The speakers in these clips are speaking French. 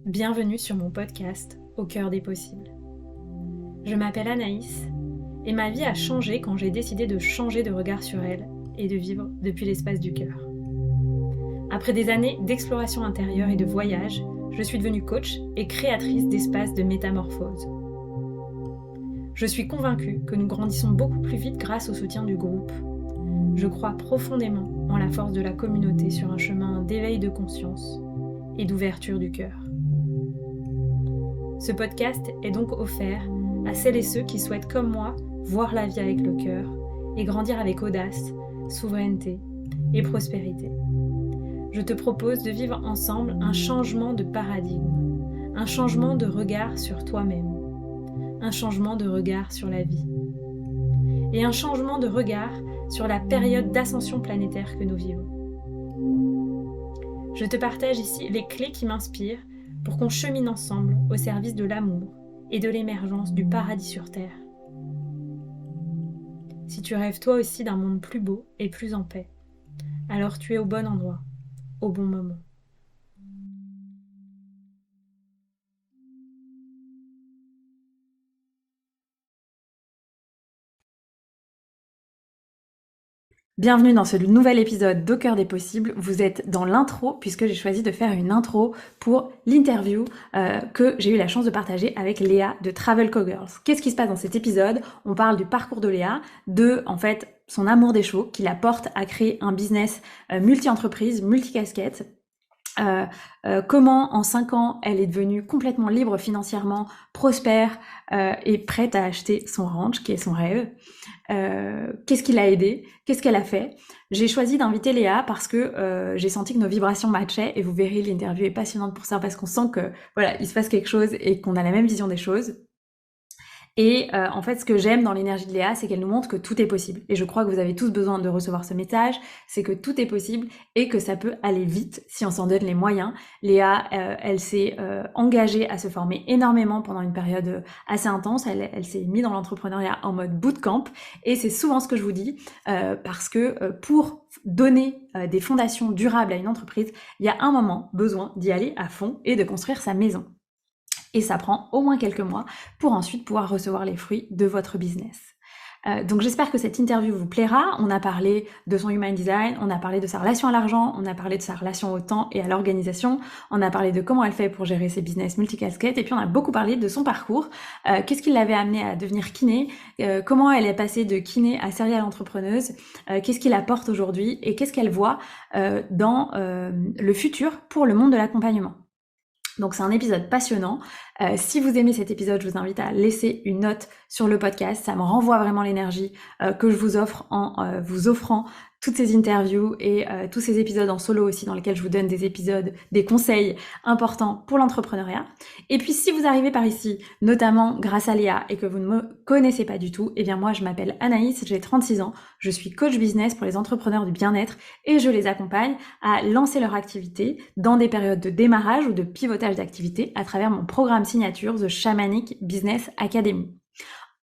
Bienvenue sur mon podcast Au cœur des possibles. Je m'appelle Anaïs et ma vie a changé quand j'ai décidé de changer de regard sur elle et de vivre depuis l'espace du cœur. Après des années d'exploration intérieure et de voyage, je suis devenue coach et créatrice d'espaces de métamorphose. Je suis convaincue que nous grandissons beaucoup plus vite grâce au soutien du groupe. Je crois profondément en la force de la communauté sur un chemin d'éveil de conscience et d'ouverture du cœur. Ce podcast est donc offert à celles et ceux qui souhaitent, comme moi, voir la vie avec le cœur et grandir avec audace, souveraineté et prospérité. Je te propose de vivre ensemble un changement de paradigme, un changement de regard sur toi-même, un changement de regard sur la vie et un changement de regard sur la période d'ascension planétaire que nous vivons. Je te partage ici les clés qui m'inspirent pour qu'on chemine ensemble au service de l'amour et de l'émergence du paradis sur Terre. Si tu rêves toi aussi d'un monde plus beau et plus en paix, alors tu es au bon endroit, au bon moment. Bienvenue dans ce nouvel épisode d'Au cœur des possibles. Vous êtes dans l'intro puisque j'ai choisi de faire une intro pour l'interview que j'ai eu la chance de partager avec Léa de Travel Cowgirls. Qu'est-ce qui se passe dans cet épisode? On parle du parcours de Léa, de en fait son amour des chevaux qui la porte à créer un business multi-entreprise, multi-casquette. Comment en 5 ans elle est devenue complètement libre financièrement, prospère et prête à acheter son ranch qui est son rêve. Qu'est-ce qui l'a aidé? Qu'est-ce qu'elle a fait? J'ai choisi d'inviter Léa parce que j'ai senti que nos vibrations matchaient et vous verrez, l'interview est passionnante pour ça parce qu'on sent que voilà, il se passe quelque chose et qu'on a la même vision des choses. Et en fait, ce que j'aime dans l'énergie de Léa, c'est qu'elle nous montre que tout est possible. Et je crois que vous avez tous besoin de recevoir ce message, c'est que tout est possible et que ça peut aller vite si on s'en donne les moyens. Léa, elle s'est engagée à se former énormément pendant une période assez intense. Elle s'est mise dans l'entrepreneuriat en mode bootcamp. Et c'est souvent ce que je vous dis, parce que pour donner des fondations durables à une entreprise, il y a un moment besoin d'y aller à fond et de construire sa maison. Et ça prend au moins quelques mois pour ensuite pouvoir recevoir les fruits de votre business. Donc j'espère que cette interview vous plaira. On a parlé de son human design, on a parlé de sa relation à l'argent, on a parlé de sa relation au temps et à l'organisation, on a parlé de comment elle fait pour gérer ses business multicasquettes, et puis on a beaucoup parlé de son parcours, qu'est-ce qui l'avait amené à devenir kiné, comment elle est passée de kiné à serial entrepreneuse, qu'est-ce qui la porte aujourd'hui et qu'est-ce qu'elle voit dans le futur pour le monde de l'accompagnement. Donc c'est un épisode passionnant. Si vous aimez cet épisode, je vous invite à laisser une note sur le podcast. Ça me renvoie vraiment l'énergie que je vous offre en vous offrant toutes ces interviews et tous ces épisodes en solo aussi dans lesquels je vous donne des épisodes, des conseils importants pour l'entrepreneuriat. Et puis si vous arrivez par ici, notamment grâce à Léa et que vous ne me connaissez pas du tout, eh bien moi je m'appelle Anaïs, j'ai 36 ans, je suis coach business pour les entrepreneurs du bien-être et je les accompagne à lancer leur activité dans des périodes de démarrage ou de pivotage d'activité à travers mon programme signature The Shamanic Business Academy.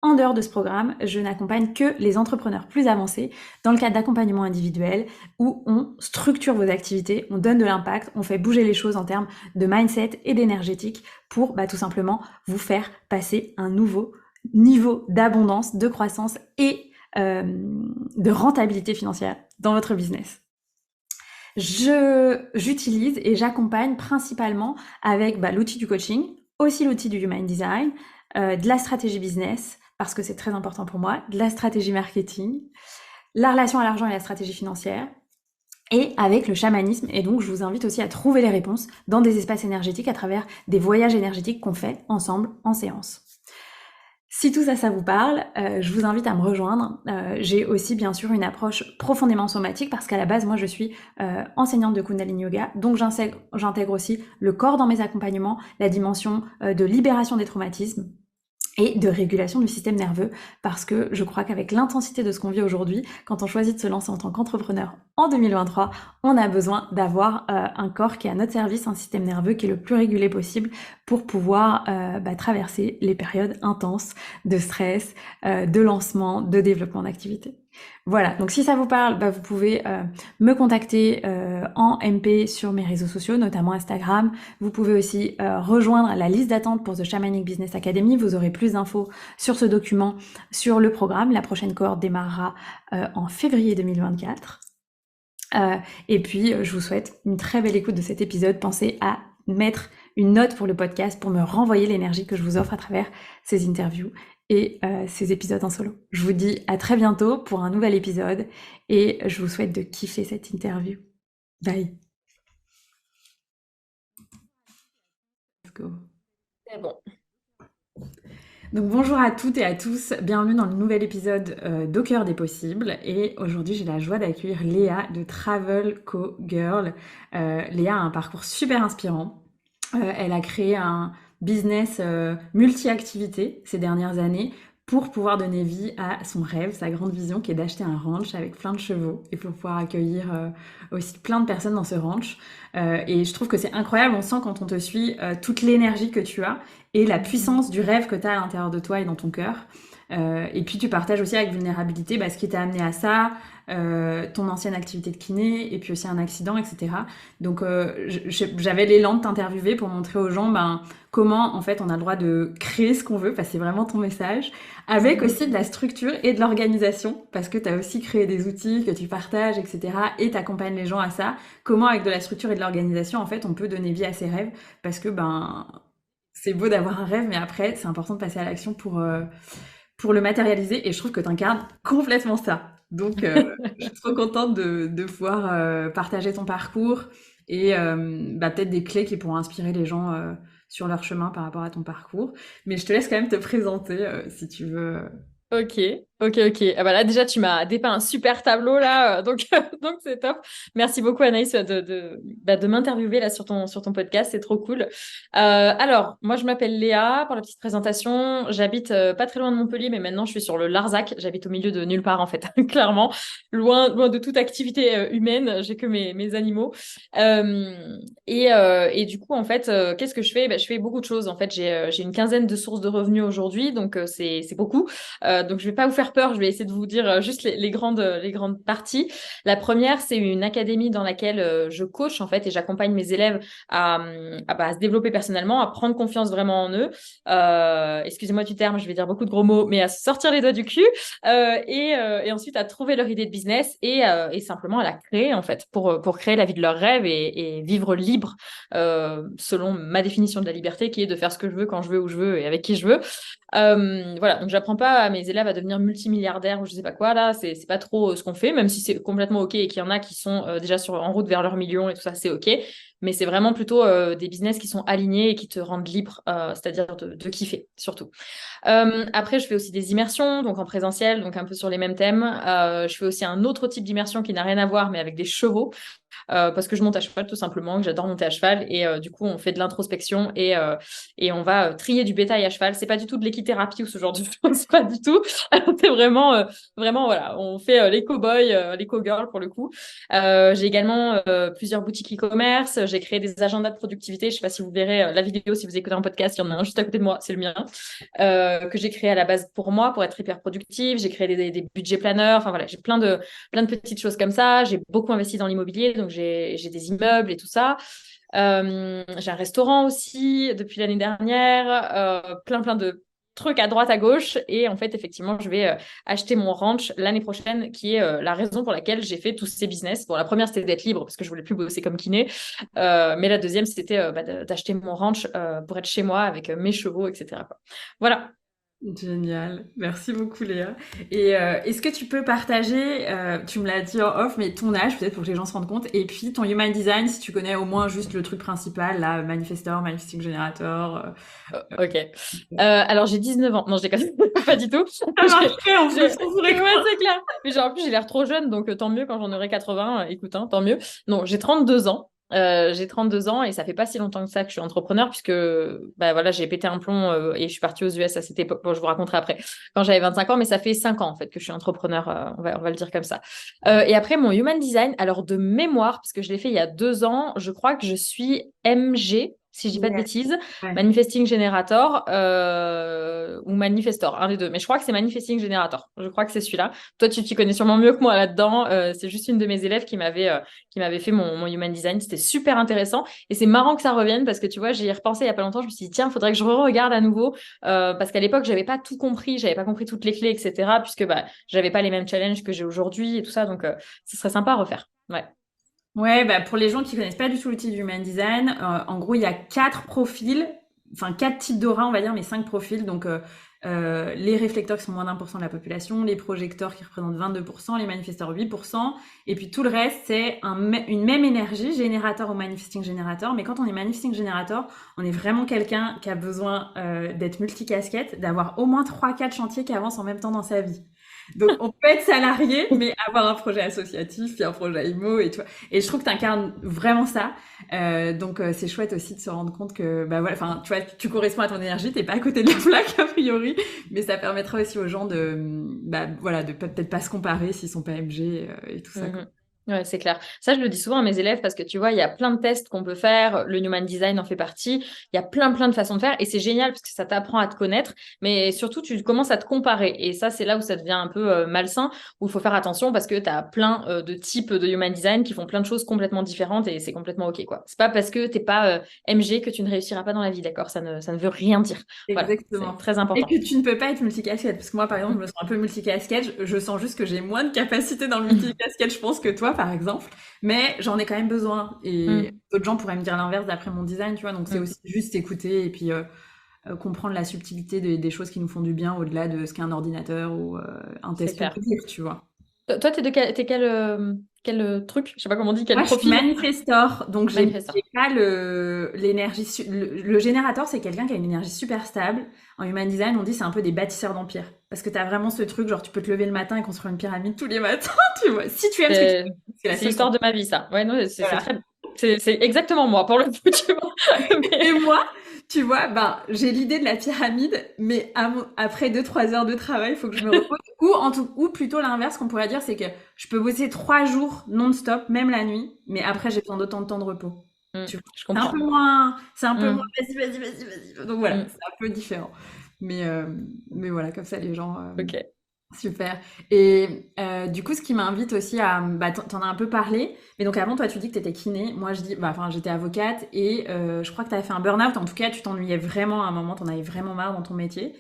En dehors de ce programme, je n'accompagne que les entrepreneurs plus avancés dans le cadre d'accompagnement individuel où on structure vos activités, on donne de l'impact, on fait bouger les choses en termes de mindset et d'énergétique pour tout simplement vous faire passer un nouveau niveau d'abondance, de croissance et de rentabilité financière dans votre business. J'utilise et j'accompagne principalement avec l'outil du coaching, aussi l'outil du human design, de la stratégie business, parce que c'est très important pour moi, de la stratégie marketing, la relation à l'argent et la stratégie financière, et avec le chamanisme. Et donc, je vous invite aussi à trouver les réponses dans des espaces énergétiques à travers des voyages énergétiques qu'on fait ensemble en séance. Si tout ça, ça vous parle, je vous invite à me rejoindre. J'ai aussi bien sûr une approche profondément somatique parce qu'à la base, moi je suis enseignante de Kundalini Yoga, donc j'intègre aussi le corps dans mes accompagnements, la dimension de libération des traumatismes et de régulation du système nerveux, parce que je crois qu'avec l'intensité de ce qu'on vit aujourd'hui, quand on choisit de se lancer en tant qu'entrepreneur en 2023, on a besoin d'avoir un corps qui est à notre service, un système nerveux qui est le plus régulé possible pour pouvoir traverser les périodes intenses de stress, de lancement, de développement d'activité. Voilà, donc si ça vous parle, bah, vous pouvez me contacter en MP sur mes réseaux sociaux, notamment Instagram. Vous pouvez aussi rejoindre la liste d'attente pour The Shamanic Business Academy. Vous aurez plus d'infos sur ce document, sur le programme. La prochaine cohorte démarrera en février 2024. Et puis, je vous souhaite une très belle écoute de cet épisode. Pensez à mettre une note pour le podcast pour me renvoyer l'énergie que je vous offre à travers ces interviews et ces épisodes en solo. Je vous dis à très bientôt pour un nouvel épisode et je vous souhaite de kiffer cette interview. Bye. Let's go. C'est bon. Donc bonjour à toutes et à tous, bienvenue dans le nouvel épisode d'Au cœur des possibles. Et aujourd'hui j'ai la joie d'accueillir Léa de Travel Co Girl. Léa a un parcours super inspirant. Elle a créé un business multi-activité ces dernières années pour pouvoir donner vie à son rêve, sa grande vision qui est d'acheter un ranch avec plein de chevaux et pour pouvoir accueillir aussi plein de personnes dans ce ranch. Et je trouve que c'est incroyable, on sent quand on te suit toute l'énergie que tu as et la puissance du rêve que tu as à l'intérieur de toi et dans ton cœur. Et puis tu partages aussi avec vulnérabilité ce qui t'a amené à ça, ton ancienne activité de kiné, et puis aussi un accident, etc. Donc j'avais l'élan de t'interviewer pour montrer aux gens comment en fait on a le droit de créer ce qu'on veut, parce que c'est vraiment ton message, avec aussi de la structure et de l'organisation, parce que tu as aussi créé des outils que tu partages, etc. et t'accompagnes les gens à ça. Comment avec de la structure et de l'organisation, en fait, on peut donner vie à ses rêves, parce que c'est beau d'avoir un rêve, mais après, c'est important de passer à l'action pour le matérialiser. Et je trouve que tu incarnes complètement ça. Donc, je suis trop contente de pouvoir partager ton parcours et peut-être des clés qui pourront inspirer les gens sur leur chemin par rapport à ton parcours. Mais je te laisse quand même te présenter si tu veux. Ok, ok. Ah bah là, déjà, tu m'as dépeint un super tableau, là, donc donc c'est top. Merci beaucoup, Anaïs, de m'interviewer là sur ton podcast. C'est trop cool. Alors, moi, je m'appelle Léa, pour la petite présentation. J'habite pas très loin de Montpellier, mais maintenant, je suis sur le Larzac. J'habite au milieu de nulle part, en fait, clairement. Loin de toute activité humaine. J'ai que mes animaux. Et du coup, en fait, qu'est-ce que je fais? Je fais beaucoup de choses. En fait, j'ai une quinzaine de sources de revenus aujourd'hui, donc c'est beaucoup. Donc, je vais pas vous faire peur, je vais essayer de vous dire juste les grandes parties. La première, c'est une académie dans laquelle je coach en fait et j'accompagne mes élèves à se développer personnellement, à prendre confiance vraiment en eux. Excusez-moi du terme, je vais dire beaucoup de gros mots, mais à se sortir les doigts du cul et ensuite à trouver leur idée de business et simplement à la créer en fait pour créer la vie de leur rêve et vivre libre selon ma définition de la liberté qui est de faire ce que je veux quand je veux où je veux et avec qui je veux. Voilà, donc j'apprends pas à mes élèves à devenir multimilliardaires ou je sais pas quoi là, c'est pas trop ce qu'on fait, même si c'est complètement ok et qu'il y en a qui sont déjà en route vers leurs millions et tout ça, c'est ok, mais c'est vraiment plutôt des business qui sont alignés et qui te rendent libre, c'est-à-dire de kiffer surtout. Après, je fais aussi des immersions, donc en présentiel, donc un peu sur les mêmes thèmes. Je fais aussi un autre type d'immersion qui n'a rien à voir, mais avec des chevaux. Parce que je monte à cheval tout simplement, que j'adore monter à cheval et du coup on fait de l'introspection et on va trier du bétail à cheval. C'est pas du tout de l'équithérapie ou ce genre de choses, c'est pas du tout. C'est vraiment voilà, on fait les cow-boys, les cow-girls pour le coup. J'ai également plusieurs boutiques e-commerce. J'ai créé des agendas de productivité. Je sais pas si vous verrez la vidéo si vous écoutez un podcast, il y en a un juste à côté de moi, c'est le mien, que j'ai créé à la base pour moi pour être hyper productive. J'ai créé des budgets planeurs. Enfin voilà, j'ai plein de petites choses comme ça. J'ai beaucoup investi dans l'immobilier, donc j'ai des immeubles et tout ça. J'ai un restaurant aussi depuis l'année dernière, plein de trucs à droite à gauche et en fait effectivement je vais acheter mon ranch l'année prochaine qui est la raison pour laquelle j'ai fait tous ces business. Bon, la première c'était d'être libre parce que je voulais plus bosser comme kiné, mais la deuxième c'était d'acheter mon ranch pour être chez moi avec mes chevaux, etc., quoi. Voilà. Génial, merci beaucoup Léa. Et est-ce que tu peux partager, tu me l'as dit en off, mais ton âge peut-être pour que les gens se rendent compte, et puis ton human design si tu connais au moins juste le truc principal, là, manifestor, manifesting generator. Ok. Alors j'ai 19 ans. Non, je déconne. Pas du tout. Ça marcherait en plus, on pourrait Ouais, c'est clair. Mais genre, en plus, j'ai l'air trop jeune, donc tant mieux quand j'en aurai 80. Écoute, hein, tant mieux. Non, j'ai 32 ans. J'ai 32 ans et ça fait pas si longtemps que ça que je suis entrepreneur puisque voilà, j'ai pété un plomb et je suis partie aux US à cette époque. Bon, je vous raconterai après quand j'avais 25 ans, mais ça fait 5 ans en fait que je suis entrepreneur, on va le dire comme ça. Et après mon human design, alors de mémoire, parce que je l'ai fait il y a 2 ans, je crois que je suis MG. si je dis pas de Ouais. bêtises, Ouais. Manifesting Generator ou Manifestor, un des deux. Mais je crois que c'est Manifesting Generator. Je crois que c'est celui-là. Toi, tu t'y connais sûrement mieux que moi là-dedans. C'est juste une de mes élèves qui m'avait fait mon Human Design. C'était super intéressant. Et c'est marrant que ça revienne parce que tu vois, j'y ai repensé il y a pas longtemps. Je me suis dit, tiens, faudrait que je re-regarde à nouveau parce qu'à l'époque, j'avais pas tout compris. J'avais pas compris toutes les clés, etc. Puisque bah, j'avais pas les mêmes challenges que j'ai aujourd'hui et tout ça. Donc, ce serait sympa à refaire. Ouais. Ouais, bah pour les gens qui connaissent pas du tout l'outil du Human Design, en gros, il y a quatre profils, enfin quatre types d'aura, on va dire, mais cinq profils. Donc, les réflecteurs qui sont moins d'1% de la population, les projecteurs qui représentent 22%, les manifesteurs 8%, et puis tout le reste, c'est une même énergie, générateur ou manifesting générateur. Mais quand on est manifesting générateur, on est vraiment quelqu'un qui a besoin d'être multicasquette, d'avoir au moins trois, quatre chantiers qui avancent en même temps dans sa vie. Donc, on peut être salarié, mais avoir un projet associatif, puis un projet IMO, et tu vois. Et je trouve que tu incarnes vraiment ça. Donc, c'est chouette aussi de se rendre compte que, bah voilà, enfin, tu vois, tu corresponds à ton énergie, t'es pas à côté de la plaque, a priori, mais ça permettra aussi aux gens de, bah voilà, de peut-être pas se comparer s'ils sont pas MG et tout ça, quoi. Mhm. Ouais, c'est clair. Ça, je le dis souvent à mes élèves parce que tu vois, il y a plein de tests qu'on peut faire. Le Human Design en fait partie. Il y a plein de façons de faire et c'est génial parce que ça t'apprend à te connaître, mais surtout, tu commences à te comparer. Et ça, c'est là où ça devient un peu malsain, où il faut faire attention parce que tu as plein de types de Human Design qui font plein de choses complètement différentes et c'est complètement OK, quoi. C'est pas parce que t'es pas MG que tu ne réussiras pas dans la vie, d'accord? Ça ne veut rien dire. Voilà, c'est Exactement. très Et important. que tu ne peux pas être multicasquette. Parce que moi, par exemple, je me sens un peu multicasquette. Je sens juste que j'ai moins de capacité dans le multicasquette, je pense, que toi, par exemple. Mais j'en ai quand même besoin. Et Mm, d'autres gens pourraient me dire l'inverse d'après mon design, tu vois. Donc, c'est mm. aussi juste écouter et puis comprendre la subtilité des choses qui nous font du bien au-delà de ce qu'est un ordinateur ou un C'est test peut clair. dire, tu vois. Toi, t'es quel truc? Je sais pas comment on dit, quel Moi, je suis profil? manifestor, donc j'ai Manifestant. pas l'énergie. Le générateur, c'est quelqu'un qui a une énergie super stable. En human design, on dit c'est un peu des bâtisseurs d'empire, parce que t'as vraiment ce truc, genre tu peux te lever le matin et construire une pyramide tous les matins, tu vois. Si tu aimes ce que tu C'est fais, c'est la c'est seule l'histoire façon. de ma vie, ça. Ouais, non, c'est Voilà. très bien. C'est exactement moi, pour le coup, tu vois. Et Mais- moi, tu vois, ben j'ai l'idée de la pyramide, mais après 2, 3 heures de travail, il faut que je me repose. Ou plutôt l'inverse qu'on pourrait dire, c'est que je peux bosser 3 jours non-stop, même la nuit, mais après j'ai besoin d'autant de temps de repos. Tu vois. Je C'est un peu comprends. moins, c'est un peu moins, Mm, vas-y. Donc voilà, mm, c'est un peu différent. Mais, euh, mais voilà, comme ça les gens, ok. super. Et du coup, ce qui m'invite aussi à, bah, t'en as un peu parlé, mais donc avant, toi, tu dis que t'étais kiné. Moi, je dis, bah, enfin, j'étais avocate et je crois que t'avais fait un burn-out. En tout cas, tu t'ennuyais vraiment à un moment, t'en avais vraiment marre dans ton métier.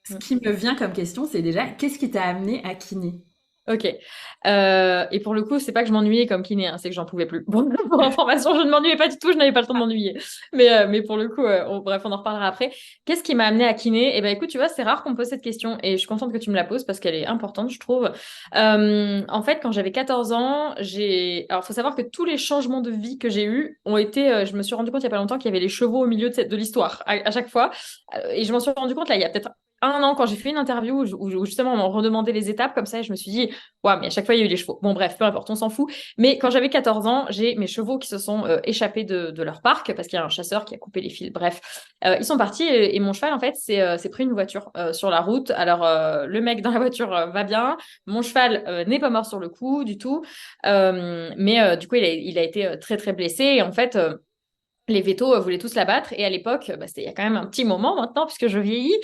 Ce Mm. qui me vient comme question, c'est déjà, qu'est-ce qui t'a amené à kiné? Ok. Et pour le coup, c'est pas que je m'ennuyais comme kiné, hein, c'est que j'en pouvais plus. Bon, pour information, je ne m'ennuyais pas du tout, je n'avais pas le temps de m'ennuyer. Mais pour le coup, bref, on en reparlera après. Qu'est-ce qui m'a amené à kiné? Eh ben, écoute, tu vois, c'est rare qu'on me pose cette question et je suis contente que tu me la poses parce qu'elle est importante, je trouve. En fait, quand j'avais 14 ans, Alors, faut savoir que tous les changements de vie que j'ai eus ont été. Je me suis rendu compte il y a pas longtemps qu'il y avait les chevaux au milieu de l'histoire à chaque fois. Et je m'en suis rendu compte là, il y a peut-être un an quand j'ai fait une interview où justement on m'en redemandait les étapes comme ça et je me suis dit ouais, mais à chaque fois, il y a eu les chevaux. Bon, bref, peu importe, on s'en fout. Mais quand j'avais 14 ans, j'ai mes chevaux qui se sont échappés de leur parc parce qu'il y a un chasseur qui a coupé les fils. Bref, ils sont partis et mon cheval, en fait, s'est pris une voiture sur la route. Alors, le mec dans la voiture va bien. Mon cheval n'est pas mort sur le coup du tout. Mais du coup, il a été très, très blessé. Et en fait, les vétos voulaient tous la battre. Et à l'époque, bah, c'était il y a quand même un petit moment maintenant, puisque je vieillis,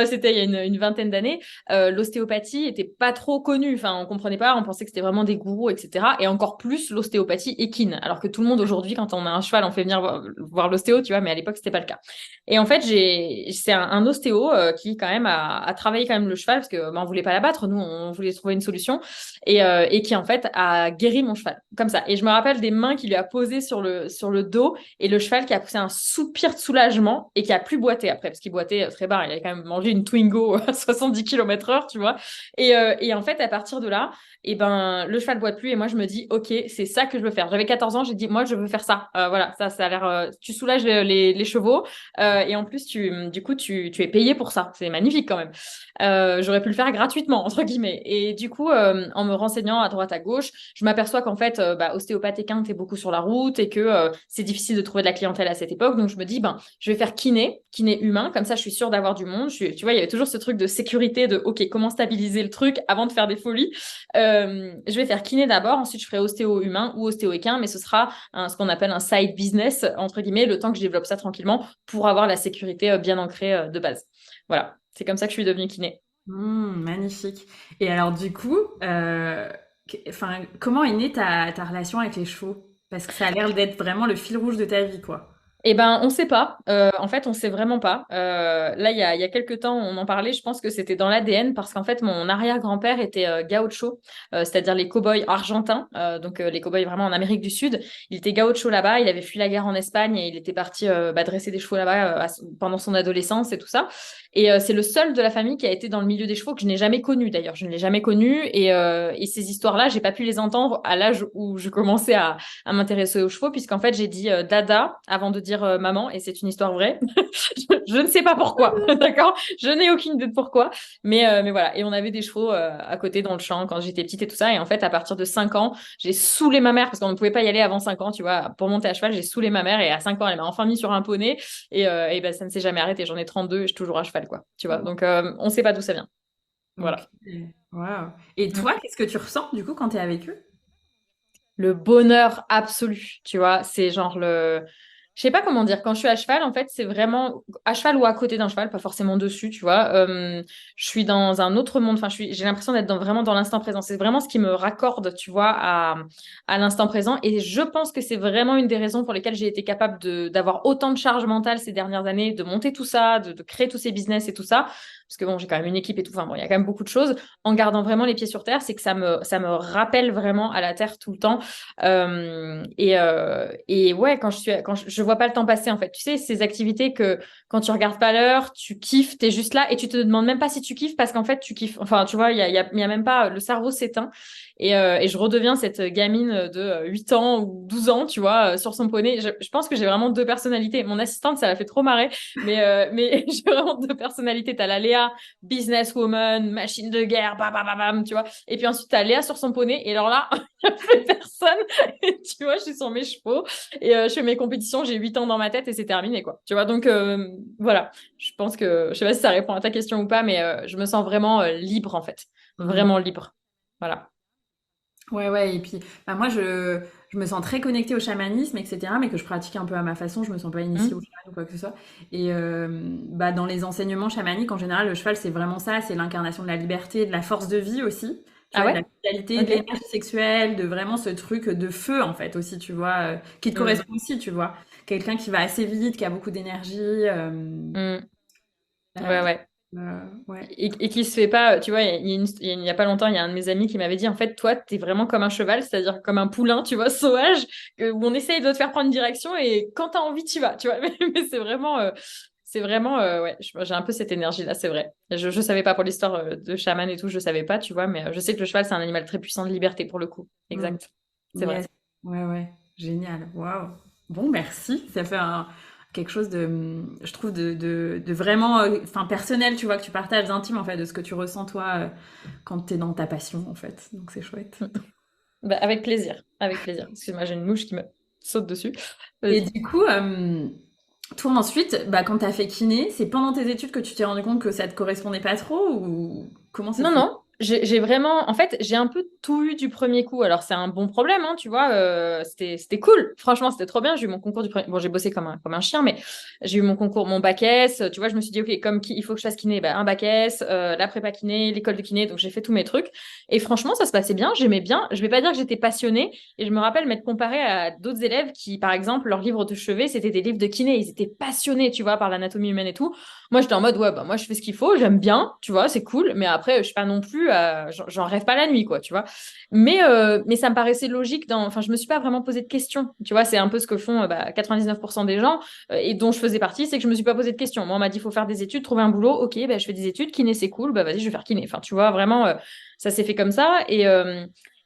c'était il y a une vingtaine d'années, l'ostéopathie était pas trop connue. Enfin, on comprenait pas, on pensait que c'était vraiment des gourous, etc. Et encore plus l'ostéopathie équine. Alors que tout le monde aujourd'hui, quand on a un cheval, on fait venir voir l'ostéo, tu vois, mais à l'époque, c'était pas le cas. Et en fait, c'est un ostéo qui quand même a travaillé quand même le cheval, parce que bah, on voulait pas la battre, nous, on voulait trouver une solution, et qui en fait a guéri mon cheval, comme ça. Et je me rappelle des mains qu'il lui a posées sur le dos et le cheval qui a poussé un soupir de soulagement et qui a plus boité après, parce qu'il boitait très bas. Il avait quand même mangé une Twingo à 70 km/h, tu vois. Et en fait, à partir de là, et ben, le cheval boite plus et moi, je me dis, OK, c'est ça que je veux faire. J'avais 14 ans, j'ai dit, moi, je veux faire ça. Voilà, ça a l'air. Tu soulages les chevaux et en plus, du coup, tu es payé pour ça. C'est magnifique quand même. J'aurais pu le faire gratuitement, entre guillemets. Et du coup, en me renseignant à droite, à gauche, je m'aperçois qu'en fait, bah, ostéopathe et quinte est beaucoup sur la route et que c'est difficile de trouver de la clientèle à cette époque. Donc, je me dis, ben, je vais faire kiné humain. Comme ça, je suis sûre d'avoir du monde. Tu vois, il y avait toujours ce truc de sécurité de, OK, comment stabiliser le truc avant de faire des folies. Je vais faire kiné d'abord. Ensuite, je ferai ostéo humain ou ostéo-équin, mais ce sera ce qu'on appelle un side business, entre guillemets, le temps que je développe ça tranquillement pour avoir la sécurité bien ancrée de base. Voilà. C'est comme ça que je suis devenue kiné. Magnifique. Et alors du coup, enfin, comment est née ta relation avec les chevaux? Parce que ça a l'air d'être vraiment le fil rouge de ta vie, quoi. Eh ben, on sait pas. En fait, on sait vraiment pas. Là, il y a quelques temps, on en parlait. Je pense que c'était dans l'ADN parce qu'en fait, mon arrière-grand-père était gaucho, c'est-à-dire les cow-boys argentins. Donc, les cow-boys vraiment en Amérique du Sud. Il était gaucho là-bas. Il avait fui la guerre en Espagne et il était parti dresser des chevaux là-bas pendant son adolescence et tout ça. Et c'est le seul de la famille qui a été dans le milieu des chevaux que je n'ai jamais connu d'ailleurs. Je ne l'ai jamais connu. Et ces histoires-là, j'ai pas pu les entendre à l'âge où je commençais à m'intéresser aux chevaux, puisqu'en fait, j'ai dit dada avant de dire maman, et c'est une histoire vraie. Je ne sais pas pourquoi, d'accord? Je n'ai aucune idée de pourquoi, mais voilà. Et on avait des chevaux à côté dans le champ quand j'étais petite et tout ça. Et en fait, à partir de 5 ans, j'ai saoulé ma mère, parce qu'on ne pouvait pas y aller avant 5 ans, tu vois. Pour monter à cheval, j'ai saoulé ma mère, et à 5 ans, elle m'a enfin mis sur un poney, et ben, ça ne s'est jamais arrêté. J'en ai 32 et je suis toujours à cheval, quoi. Tu vois, donc on ne sait pas d'où ça vient. Ok. Voilà. Waouh. Et Mm. toi, qu'est-ce que tu ressens du coup quand tu es avec eux? Le bonheur absolu, tu vois, c'est genre le... Je sais pas comment dire, quand je suis à cheval, en fait, c'est vraiment à cheval ou à côté d'un cheval, pas forcément dessus, tu vois. Je suis dans un autre monde, enfin, j'ai l'impression d'être vraiment dans l'instant présent. C'est vraiment ce qui me raccorde, tu vois, à l'instant présent. Et je pense que c'est vraiment une des raisons pour lesquelles j'ai été capable d'avoir autant de charge mentale ces dernières années, de monter tout ça, de créer tous ces business et tout ça. Parce que bon, j'ai quand même une équipe et tout, enfin bon, il y a quand même beaucoup de choses. En gardant vraiment les pieds sur terre, c'est que ça me rappelle vraiment à la terre tout le temps. Et ouais, je vois pas le temps passer en fait. Tu sais, ces activités que quand tu regardes pas l'heure, tu kiffes, t'es juste là et tu te demandes même pas si tu kiffes parce qu'en fait tu kiffes. Enfin, tu vois, il y a même pas, le cerveau s'éteint et je redeviens cette gamine de 8 ans ou 12 ans, tu vois, sur son poney. Je pense que j'ai vraiment deux personnalités. Mon assistante, ça l'a fait trop marrer, mais j'ai vraiment deux personnalités. T'as la Léa, businesswoman, machine de guerre, bam, bam, bam, bam, tu vois. Et puis ensuite, t'as Léa sur son poney. Et alors là, il n'y a plus personne. Et tu vois, je suis sur mes chevaux et je fais mes compétitions. J'ai 8 ans dans ma tête et c'est terminé, quoi. Tu vois, donc voilà. Je pense que, je sais pas si ça répond à ta question ou pas, mais je me sens vraiment libre, en fait. Mm. Vraiment libre. Voilà. Ouais, ouais, et puis bah, moi je me sens très connectée au chamanisme, etc., mais que je pratique un peu à ma façon, je me sens pas initiée au Mmh. chaman ou quoi que ce soit. Et bah, dans les enseignements chamaniques, en général, le cheval, c'est vraiment ça, c'est l'incarnation de la liberté, de la force de vie aussi, tu Ah vois, de la ouais? vitalité, de Ok. l'énergie sexuelle, de vraiment ce truc de feu, en fait, aussi, tu vois, qui te Mmh. correspond aussi, tu vois. Quelqu'un qui va assez vite, qui a beaucoup d'énergie. Mmh. Ouais, Euh, ouais. ouais. Et qui se fait pas, tu vois, il y a pas longtemps, il y a un de mes amis qui m'avait dit, en fait, toi, t'es vraiment comme un cheval, c'est-à-dire comme un poulain, tu vois, sauvage, où on essaye de te faire prendre une direction et quand t'as envie, tu vas, tu vois. Mais c'est vraiment, ouais, j'ai un peu cette énergie-là, c'est vrai. Je savais pas pour l'histoire de chaman et tout, je savais pas, tu vois, mais je sais que le cheval, c'est un animal très puissant de liberté pour le coup. Mm. Exact. C'est vrai. Yes. Ouais, ouais. Génial. Waouh. Bon, merci. Ça fait quelque chose de, je trouve, de vraiment, enfin, personnel, tu vois, que tu partages d'intime, en fait, de ce que tu ressens, toi, quand tu es dans ta passion, en fait. Donc, c'est chouette. Mm. Bah, avec plaisir, avec plaisir. Excuse-moi, j'ai une mouche qui me saute dessus. Et Vas-y. du coup, toi, ensuite, bah, quand tu as fait kiné, c'est pendant tes études que tu t'es rendu compte que ça te correspondait pas trop ou comment ça Non, s'est... non, j'ai vraiment, en fait, j'ai un peu tout eu du premier coup. Alors, c'est un bon problème, hein, tu vois, c'était cool. Franchement, c'était trop bien. J'ai eu mon concours du premier. Bon, j'ai bossé comme un chien, mais j'ai eu mon concours, mon bac S. Tu vois, je me suis dit, OK, il faut que je fasse kiné, bah, un bac S, la prépa kiné, l'école de kiné. Donc, j'ai fait tous mes trucs. Et franchement, ça se passait bien. J'aimais bien. Je vais pas dire que j'étais passionnée. Et je me rappelle m'être comparée à d'autres élèves qui, par exemple, leurs livres de chevet, c'était des livres de kiné. Ils étaient passionnés, tu vois, par l'anatomie humaine et tout. Moi, j'étais en mode, ouais, bah, moi, je fais ce qu'il faut, j'aime bien, tu vois, c'est cool, mais après, je suis pas non plus, j'en rêve pas la nuit, quoi, tu vois. Mais ça me paraissait logique enfin, je me suis pas vraiment posé de questions, tu vois, c'est un peu ce que font 99% des gens, et dont je faisais partie, c'est que je me suis pas posé de questions. Moi, on m'a dit, il faut faire des études, trouver un boulot, ok, bah, je fais des études, kiné, c'est cool, bah, vas-y, je vais faire kiné. Enfin, tu vois, vraiment, ça s'est fait comme ça,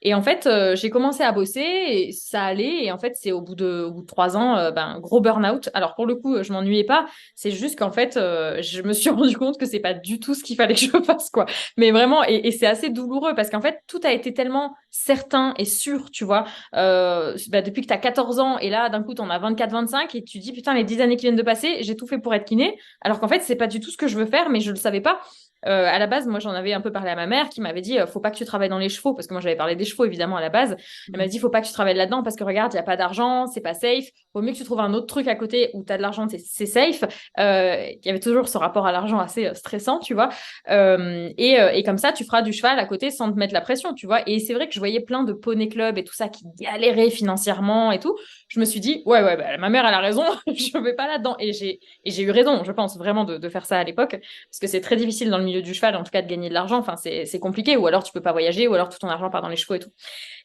Et en fait, j'ai commencé à bosser et ça allait. Et en fait, c'est au bout de 3 ans, gros burn-out. Alors pour le coup, je m'ennuyais pas. C'est juste qu'en fait, je me suis rendu compte que c'est pas du tout ce qu'il fallait que je fasse, quoi. Mais vraiment, et c'est assez douloureux parce qu'en fait, tout a été tellement certain et sûr, tu vois. Depuis que tu as 14 ans et là, d'un coup, tu en as 24, 25 et tu dis, putain, les 10 années qui viennent de passer, j'ai tout fait pour être kiné. Alors qu'en fait, c'est pas du tout ce que je veux faire, mais je le savais pas. À la base, moi, j'en avais un peu parlé à ma mère qui m'avait dit, faut pas que tu travailles dans les chevaux, parce que moi, j'avais parlé des chevaux, évidemment, à la base. Elle m'a dit, faut pas que tu travailles là-dedans, parce que regarde, il y a pas d'argent, c'est pas safe. Vaut mieux que tu trouves un autre truc à côté où tu as de l'argent, c'est safe. Il y avait toujours ce rapport à l'argent assez stressant, tu vois. Et comme ça, tu feras du cheval à côté sans te mettre la pression, tu vois. Et c'est vrai que je voyais plein de poney club et tout ça qui galéraient financièrement et tout. Je me suis dit, ouais, bah, ma mère, elle a raison, je vais pas là-dedans. Et j'ai eu raison, je pense vraiment de faire ça à l'époque, parce que c'est très difficile dans le milieu du cheval, en tout cas, de gagner de l'argent. Enfin, c'est compliqué, ou alors tu peux pas voyager, ou alors tout ton argent part dans les chevaux et tout.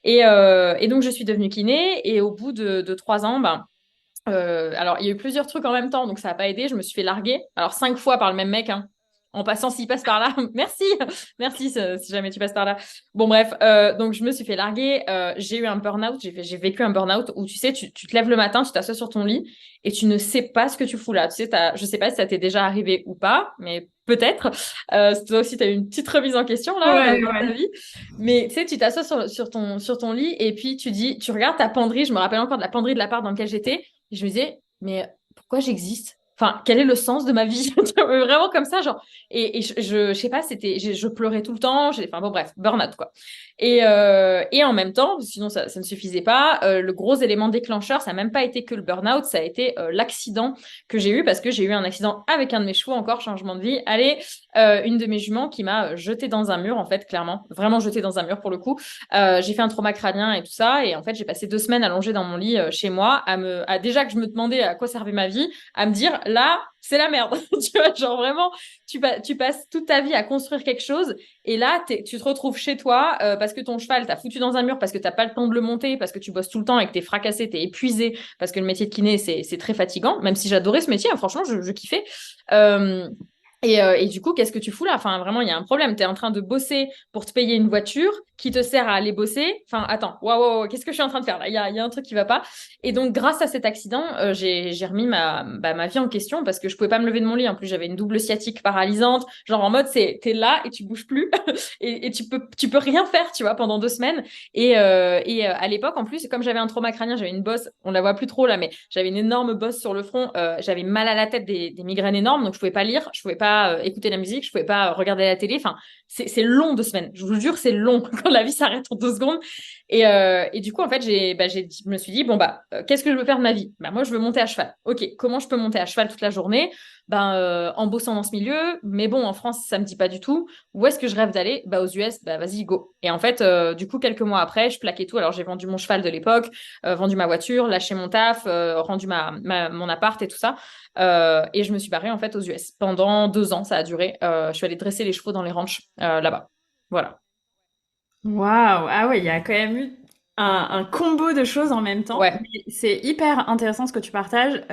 Et donc, je suis devenue kiné, et au bout de 3 ans, ben, alors, il y a eu plusieurs trucs en même temps, donc ça n'a pas aidé. Je me suis fait larguer. Alors, 5 fois par le même mec, hein. En passant, s'il passe par là, merci, merci si jamais tu passes par là. Bon, bref, donc je me suis fait larguer. J'ai eu un burn-out, j'ai vécu un burn-out où tu sais, tu te lèves le matin, tu t'assois sur ton lit et tu ne sais pas ce que tu fous là. Tu sais, je sais pas si ça t'est déjà arrivé ou pas, mais peut-être. Toi aussi, tu as eu une petite remise en question là Ouais, dans ta ouais. vie. Mais tu sais, tu t'assois sur ton lit et puis tu regardes ta penderie. Je me rappelle encore de la penderie de l'appart dans lequel j'étais. Et je me disais, mais pourquoi j'existe? Enfin, quel est le sens de ma vie? Vraiment comme ça, genre. Et je sais pas, je pleurais tout le temps. Enfin bon, bref, burn-out, quoi. Et en même temps, sinon ça ne suffisait pas, le gros élément déclencheur, ça n'a même pas été que le burn-out, ça a été l'accident que j'ai eu, parce que j'ai eu un accident avec un de mes chevaux, encore changement de vie. Allez, une de mes juments qui m'a jeté dans un mur, en fait, clairement. Vraiment jeté dans un mur, pour le coup. J'ai fait un trauma crânien et tout ça. Et en fait, j'ai passé 2 semaines allongée dans mon lit chez moi, déjà que je me demandais à quoi servait ma vie, à me dire, là, c'est la merde. Tu vois, genre vraiment, tu passes toute ta vie à construire quelque chose. Et là, tu te retrouves chez toi parce que ton cheval t'a foutu dans un mur, parce que t'as pas le temps de le monter, parce que tu bosses tout le temps et que t'es fracassé, t'es épuisé, parce que le métier de kiné, c'est très fatigant. Même si j'adorais ce métier, hein, franchement, je kiffais. Euh, et du coup, qu'est-ce que tu fous là? Enfin, vraiment, il y a un problème. Tu es en train de bosser pour te payer une voiture qui te sert à aller bosser. Enfin, attends, waouh, qu'est-ce que je suis en train de faire là? Il y a un truc qui va pas. Et donc, grâce à cet accident, j'ai remis ma vie en question parce que je pouvais pas me lever de mon lit. En plus, j'avais une double sciatique paralysante. Genre en mode, t'es là et tu bouges plus et tu peux rien faire, tu vois, pendant 2 semaines. Et à l'époque, en plus, comme j'avais un trauma crânien, j'avais une bosse. On la voit plus trop là, mais j'avais une énorme bosse sur le front. J'avais mal à la tête, des migraines énormes, donc je pouvais pas lire, je pouvais pas écouter la musique, je pouvais pas regarder la télé. Enfin, c'est long 2 semaines. Je vous jure, c'est long quand la vie s'arrête en 2 secondes. Et du coup, en fait, je me suis dit, bon, qu'est-ce que je veux faire de ma vie? Moi, je veux monter à cheval. Ok, comment je peux monter à cheval toute la journée? En bossant dans ce milieu, mais bon, en France, ça me dit pas du tout. Où est-ce que je rêve d'aller? Aux US, vas-y, go. Et en fait, du coup, quelques mois après, je plaquais tout. Alors, j'ai vendu mon cheval de l'époque, vendu ma voiture, lâché mon taf, rendu mon appart et tout ça. Et je me suis barrée en fait aux US. Pendant 2 ans, ça a duré. Je suis allée dresser les chevaux dans les ranchs là-bas. Voilà. Waouh! Ah ouais, il y a quand même eu un combo de choses en même temps. Ouais. Mais c'est hyper intéressant ce que tu partages.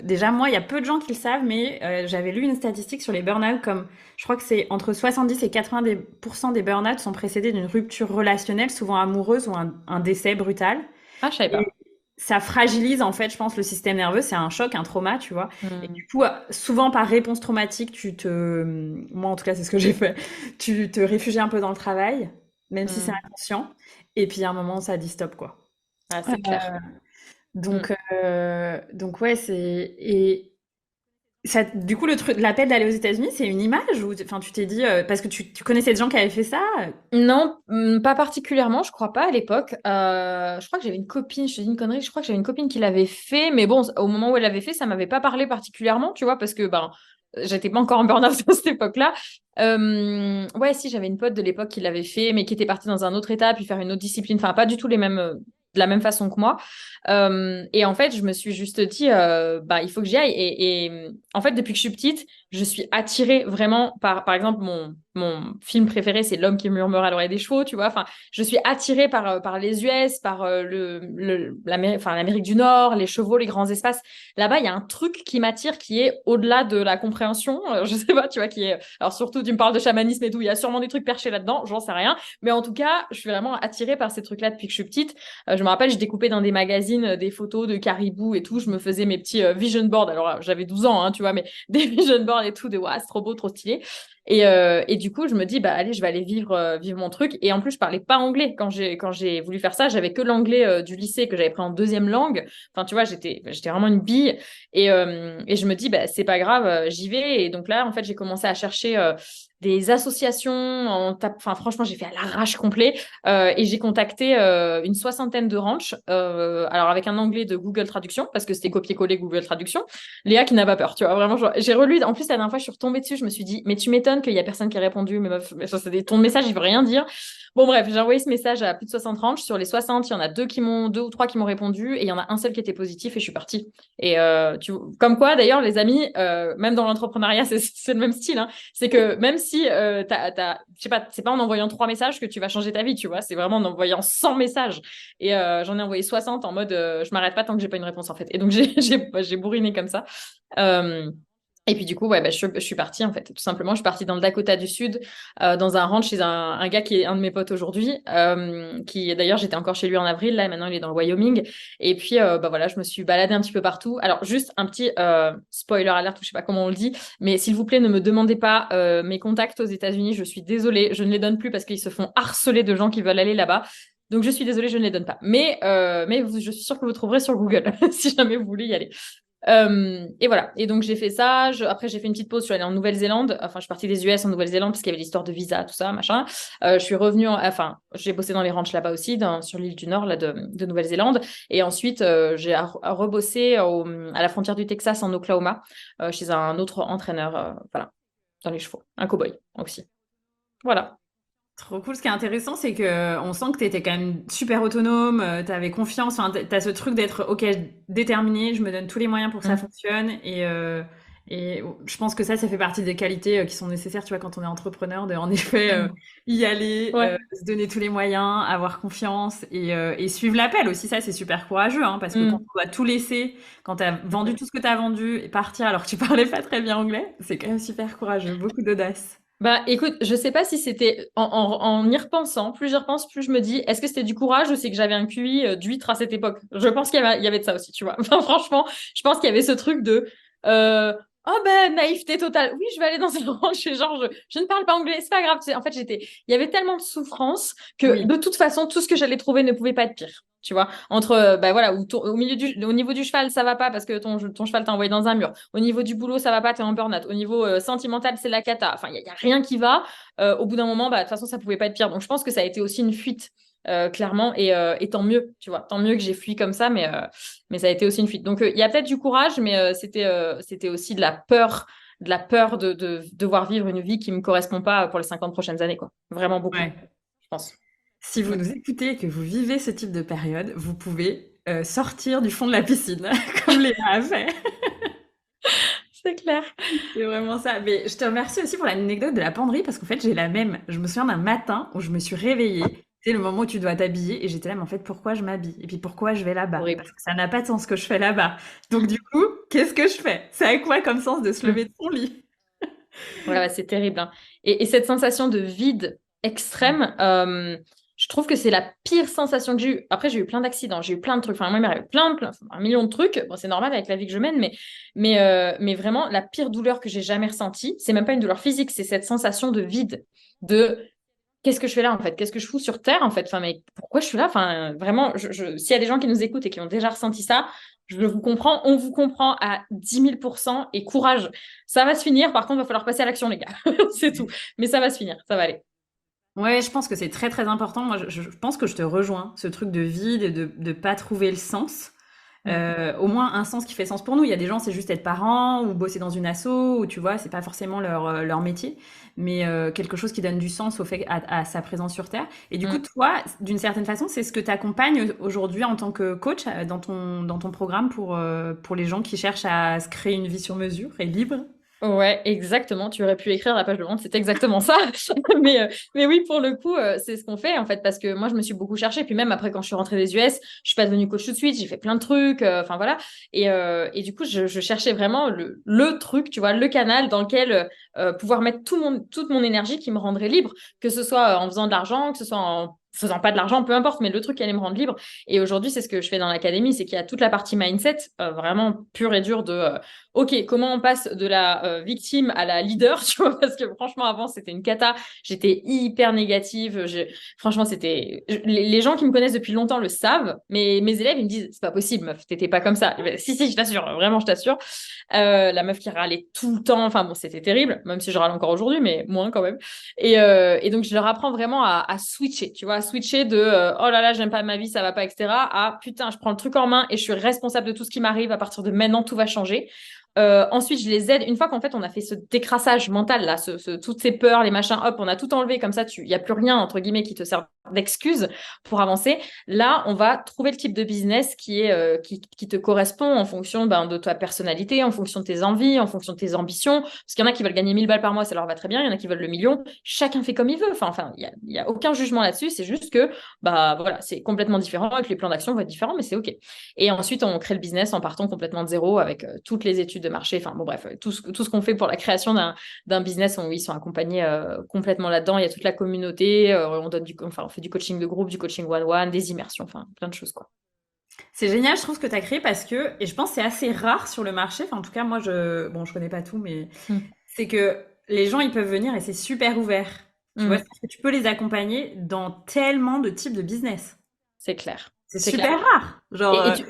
Déjà, moi, il y a peu de gens qui le savent, mais j'avais lu une statistique sur les burn-out comme je crois que c'est entre 70 et 80% des burn-out sont précédés d'une rupture relationnelle, souvent amoureuse ou un décès brutal. Ah, je savais Et pas. ça fragilise en fait, je pense, le système nerveux. C'est un choc, un trauma, tu vois. Et Hmm. du coup, souvent par réponse traumatique, moi en tout cas, c'est ce que j'ai fait. Tu te réfugies un peu dans le travail, même si c'est Hmm. inconscient. Et puis à un moment, ça dit stop, quoi. Ah, c'est clair. Hmm. Donc ouais, et ça, du coup, l'appel d'aller aux États-Unis, c'est une image ou enfin, tu t'es dit parce que tu connaissais des gens qui avaient fait ça. Non, pas particulièrement, je crois pas à l'époque. Je crois que j'avais une copine, je te dis une connerie, je crois que j'avais une copine qui l'avait fait, mais bon, au moment où elle l'avait fait, ça m'avait pas parlé particulièrement, tu vois, parce que j'étais pas encore en burn-out à cette époque-là. Ouais, si, j'avais une pote de l'époque qui l'avait fait, mais qui était partie dans un autre état, puis faire une autre discipline, enfin, pas du tout de la même façon que moi. Et en fait, je me suis juste dit, il faut que j'y aille. En fait, depuis que je suis petite, je suis attirée vraiment par exemple, mon film préféré, c'est L'homme qui murmure à l'oreille des chevaux, tu vois. Enfin, je suis attirée par les US, par l'Amérique du Nord, les chevaux, les grands espaces. Là-bas, il y a un truc qui m'attire qui est au-delà de la compréhension. Je sais pas, tu vois, qui est. Alors, surtout, tu me parles de chamanisme et tout, il y a sûrement des trucs perchés là-dedans, j'en sais rien. Mais en tout cas, je suis vraiment attirée par ces trucs-là depuis que je suis petite. Je me rappelle, je découpais dans des magazines des photos de caribous et tout. Je me faisais mes petits vision boards. Alors, j'avais 12 ans, hein, tu vois, mais des vision boards et tout, de waouh, c'est trop beau, trop stylé. Et du coup, je me dis, bah allez, je vais aller vivre mon truc. Et en plus, je parlais pas anglais quand j'ai voulu faire ça. J'avais que l'anglais du lycée que j'avais pris en deuxième langue. Enfin, tu vois, j'étais vraiment une bille. Et je me dis, bah c'est pas grave, j'y vais. Et donc là, en fait, j'ai commencé à chercher des associations. Enfin, franchement, j'ai fait à l'arrache complet. Et j'ai contacté une soixantaine de ranchs. Alors avec un anglais de Google Traduction parce que c'était copier-coller Google Traduction. Léa qui n'a pas peur, tu vois, vraiment, j'ai relu. En plus, la dernière fois, je suis retombée dessus, je me suis dit, mais tu m'étonnes qu'il y a personne qui a répondu, mais meuf, mais ça, ton message, il veut rien dire. Bon, bref, j'ai envoyé ce message à plus de 60 ranchs. Sur les 60, il y en a deux ou trois qui m'ont répondu, et il y en a un seul qui était positif, et je suis partie. Et comme quoi, d'ailleurs, les amis, même dans l'entrepreneuriat, c'est le même style, hein. C'est que même si je sais pas, c'est pas en envoyant 3 messages que tu vas changer ta vie, tu vois, c'est vraiment en envoyant 100 messages. Et j'en ai envoyé 60 en mode, je m'arrête pas tant que j'ai pas une réponse, en fait. Et donc, j'ai bourriné comme ça. Euh, et puis du coup, ouais, bah, je suis partie en fait, tout simplement. Je suis partie dans le Dakota du Sud, dans un ranch chez un gars qui est un de mes potes aujourd'hui, qui d'ailleurs j'étais encore chez lui en avril, là et maintenant il est dans le Wyoming. Et puis bah voilà, je me suis baladée un petit peu partout. Alors juste un petit spoiler alert, ou je sais pas comment on le dit, mais s'il vous plaît, ne me demandez pas mes contacts aux États-Unis. Je suis désolée, je ne les donne plus parce qu'ils se font harceler de gens qui veulent aller là-bas. Donc je suis désolée, je ne les donne pas. Mais je suis sûre que vous trouverez sur Google si jamais vous voulez y aller. Et voilà. Et donc, j'ai fait ça. Après, j'ai fait une petite pause. Je suis allée en Nouvelle-Zélande. Enfin, je suis partie des US en Nouvelle-Zélande parce qu'il y avait l'histoire de visa, tout ça, machin. Je suis revenue. Enfin, j'ai bossé dans les ranchs là-bas aussi, sur l'île du Nord là, de Nouvelle-Zélande. Et ensuite, j'ai rebossé à la frontière du Texas en Oklahoma chez un autre entraîneur, voilà, dans les chevaux. Un cow-boy aussi. Voilà. Trop cool. Ce qui est intéressant, c'est que on sent que tu étais quand même super autonome, tu avais confiance. Enfin, tu as ce truc d'être OK, déterminé, je me donne tous les moyens pour que ça Mm. fonctionne. Et je pense que ça fait partie des qualités qui sont nécessaires, tu vois, quand on est entrepreneur, de en effet y aller, Ouais. se donner tous les moyens, avoir confiance et suivre l'appel aussi. Ça, c'est super courageux, hein, parce que quand Mm. on doit tout laisser, quand tu as vendu tout ce que tu as vendu et partir alors que tu parlais pas très bien anglais, c'est quand même super courageux, beaucoup d'audace. Bah écoute, je sais pas si c'était en y repensant, plus j'y repense, plus je me dis, est-ce que c'était du courage ou c'est que j'avais un QI d'huître à cette époque? Je pense qu'il y avait de ça aussi, tu vois. Enfin, franchement, je pense qu'il y avait ce truc de euh, oh ben naïveté totale. Oui, je vais aller dans un ranch, genre je ne parle pas anglais, c'est pas grave. En fait, il y avait tellement de souffrance que Oui. de toute façon, tout ce que j'allais trouver ne pouvait pas être pire. Tu vois, entre bah voilà, au niveau du cheval, ça va pas parce que ton cheval t'a envoyé dans un mur. Au niveau du boulot, ça va pas, t'es en burn-out. Au niveau sentimental, c'est la cata. Enfin, il y a rien qui va. Au bout d'un moment, bah de toute façon, ça pouvait pas être pire. Donc, je pense que ça a été aussi une fuite, clairement. Et tant mieux, tu vois, tant mieux que j'ai fui comme ça, mais ça a été aussi une fuite. Donc, il y a peut-être du courage, mais c'était aussi de la peur de devoir vivre une vie qui me correspond pas pour les 50 prochaines années, quoi. Vraiment beaucoup, Ouais. je pense. Si vous Ouais. nous écoutez et que vous vivez ce type de période, vous pouvez sortir du fond de la piscine, comme Léa a fait. C'est clair. C'est vraiment ça. Mais je te remercie aussi pour l'anecdote de la penderie, parce qu'en fait, j'ai la même. Je me souviens d'un matin où je me suis réveillée. C'est le moment où tu dois t'habiller. Et j'étais là, mais en fait, pourquoi je m'habille? Et puis pourquoi je vais là-bas? Horrible. Parce que ça n'a pas de sens ce que je fais là-bas. Donc du coup, qu'est-ce que je fais? Ça a quoi comme sens de se Mm. lever de son lit? Ouais, ouais, c'est terrible, hein. Et cette sensation de vide extrême, je trouve que c'est la pire sensation que j'ai eue. Après, j'ai eu plein d'accidents, j'ai eu plein de trucs. Enfin, moi, il m'arrive un million de trucs. Bon, c'est normal avec la vie que je mène, mais vraiment, la pire douleur que j'ai jamais ressentie, c'est même pas une douleur physique, c'est cette sensation de vide, de qu'est-ce que je fais là en fait? Qu'est-ce que je fous sur Terre en fait? Enfin, mais pourquoi je suis là? Enfin, vraiment, s'il y a des gens qui nous écoutent et qui ont déjà ressenti ça, je vous comprends, on vous comprend à 10 000% et courage. Ça va se finir, par contre, il va falloir passer à l'action, les gars. C'est tout. Mais ça va se finir, ça va aller. Ouais, je pense que c'est très très important. Moi, je pense que je te rejoins. Ce truc de vide et de pas trouver le sens. Mm. Au moins un sens qui fait sens pour nous. Il y a des gens, c'est juste être parent ou bosser dans une asso, ou tu vois, c'est pas forcément leur métier, mais quelque chose qui donne du sens au fait à sa présence sur Terre. Et du coup, Mm. toi, d'une certaine façon, c'est ce que tu accompagnes aujourd'hui en tant que coach dans ton programme pour les gens qui cherchent à se créer une vie sur mesure et libre. Ouais, exactement. Tu aurais pu écrire la page de vente, c'est exactement ça. Mais oui, pour le coup, c'est ce qu'on fait en fait, parce que moi, je me suis beaucoup cherchée. Puis même après, quand je suis rentrée des US, je suis pas devenue coach tout de suite. J'ai fait plein de trucs. Enfin voilà. Et du coup, je cherchais vraiment le truc, tu vois, le canal dans lequel pouvoir mettre toute mon énergie qui me rendrait libre, que ce soit en faisant de l'argent, que ce soit en faisant pas de l'argent, peu importe, mais le truc qui allait me rendre libre. Et aujourd'hui, c'est ce que je fais dans l'académie, c'est qu'il y a toute la partie mindset, vraiment pure et dure de OK, comment on passe de la victime à la leader, tu vois, parce que franchement, avant, c'était une cata. J'étais hyper négative. Franchement, les gens qui me connaissent depuis longtemps le savent, mais mes élèves, ils me disent, c'est pas possible, meuf, t'étais pas comme ça. Si, je t'assure, vraiment, je t'assure. La meuf qui râlait tout le temps, enfin bon, c'était terrible, même si je râle encore aujourd'hui, mais moins quand même. Et donc, je leur apprends vraiment à switcher, tu vois, à switcher de oh là là, j'aime pas ma vie, ça va pas, etc. à putain, je prends le truc en main et je suis responsable de tout ce qui m'arrive. À partir de maintenant, tout va changer. Ensuite, je les aide. Une fois qu'en fait, on a fait ce décrassage mental, là, toutes ces peurs, les machins, hop, on a tout enlevé, comme ça, il n'y a plus rien, entre guillemets, qui te sert d'excuse pour avancer. Là, on va trouver le type de business qui te correspond en fonction de ta personnalité, en fonction de tes envies, en fonction de tes ambitions. Parce qu'il y en a qui veulent gagner 1000 balles par mois, ça leur va très bien. Il y en a qui veulent le million. Chacun fait comme il veut. Enfin, y a aucun jugement là-dessus. C'est juste que, bah, voilà, c'est complètement différent et que les plans d'action vont être différents, mais c'est OK. Et ensuite, on crée le business en partant complètement de zéro avec toutes les études de marché. Enfin, bon, bref, tout ce qu'on fait pour la création d'un business, ils sont accompagnés complètement là-dedans. Il y a toute la communauté. On fait du coaching de groupe, du coaching one-one, des immersions, enfin, plein de choses, quoi. C'est génial, je trouve, ce que tu as créé parce que, et je pense que c'est assez rare sur le marché, enfin en tout cas moi bon je connais pas tout, mais Mm. c'est que les gens ils peuvent venir et c'est super ouvert. Tu vois, Mm. c'est-à-dire que tu peux les accompagner dans tellement de types de business. C'est clair. C'est C'est clair. super rare. Genre, Et tu...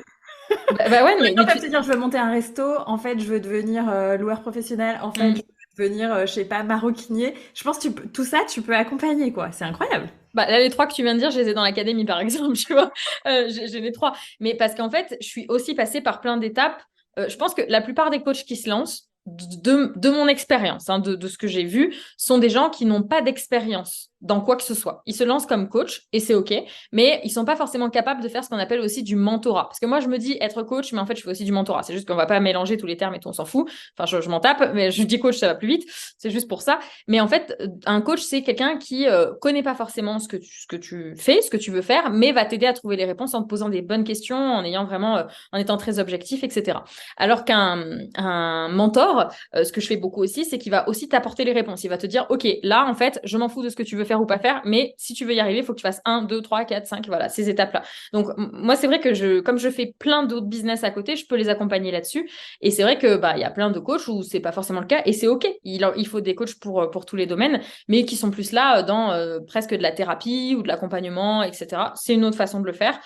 Bah ouais, les gens mais peuvent te dire je veux monter un resto, en fait je veux devenir loueur professionnel, en fait je Mm. veux devenir, je sais pas, maroquinier. Je pense que tout ça tu peux accompagner quoi, c'est incroyable. Bah, là, les trois que tu viens de dire, je les ai dans l'académie, par exemple, tu vois. J'ai les trois. Mais parce qu'en fait, je suis aussi passée par plein d'étapes. Je pense que la plupart des coachs qui se lancent, de mon expérience, hein, de ce que j'ai vu, sont des gens qui n'ont pas d'expérience dans quoi que ce soit. Ils se lancent comme coach et c'est OK, mais ils sont pas forcément capables de faire ce qu'on appelle aussi du mentorat. Parce que moi, je me dis être coach, mais en fait, je fais aussi du mentorat. C'est juste qu'on va pas mélanger tous les termes et tout, on s'en fout. Enfin, je m'en tape, mais je dis coach, ça va plus vite. C'est juste pour ça. Mais en fait, un coach, c'est quelqu'un qui connaît pas forcément ce que tu fais, ce que tu veux faire, mais va t'aider à trouver les réponses en te posant des bonnes questions, en ayant vraiment, en étant très objectif, etc. Alors qu'un mentor, ce que je fais beaucoup aussi, c'est qu'il va aussi t'apporter les réponses. Il va te dire, OK, là, en fait, je m'en fous de ce que tu veux faire ou pas faire, mais si tu veux y arriver, il faut que tu fasses 1, 2, 3, 4, 5, voilà, ces étapes-là. Donc, moi, c'est vrai que comme je fais plein d'autres business à côté, je peux les accompagner là-dessus. Et c'est vrai que, bah, il y a plein de coachs où c'est pas forcément le cas et c'est OK. Il faut des coachs pour tous les domaines, mais qui sont plus là dans presque de la thérapie ou de l'accompagnement, etc. C'est une autre façon de le faire.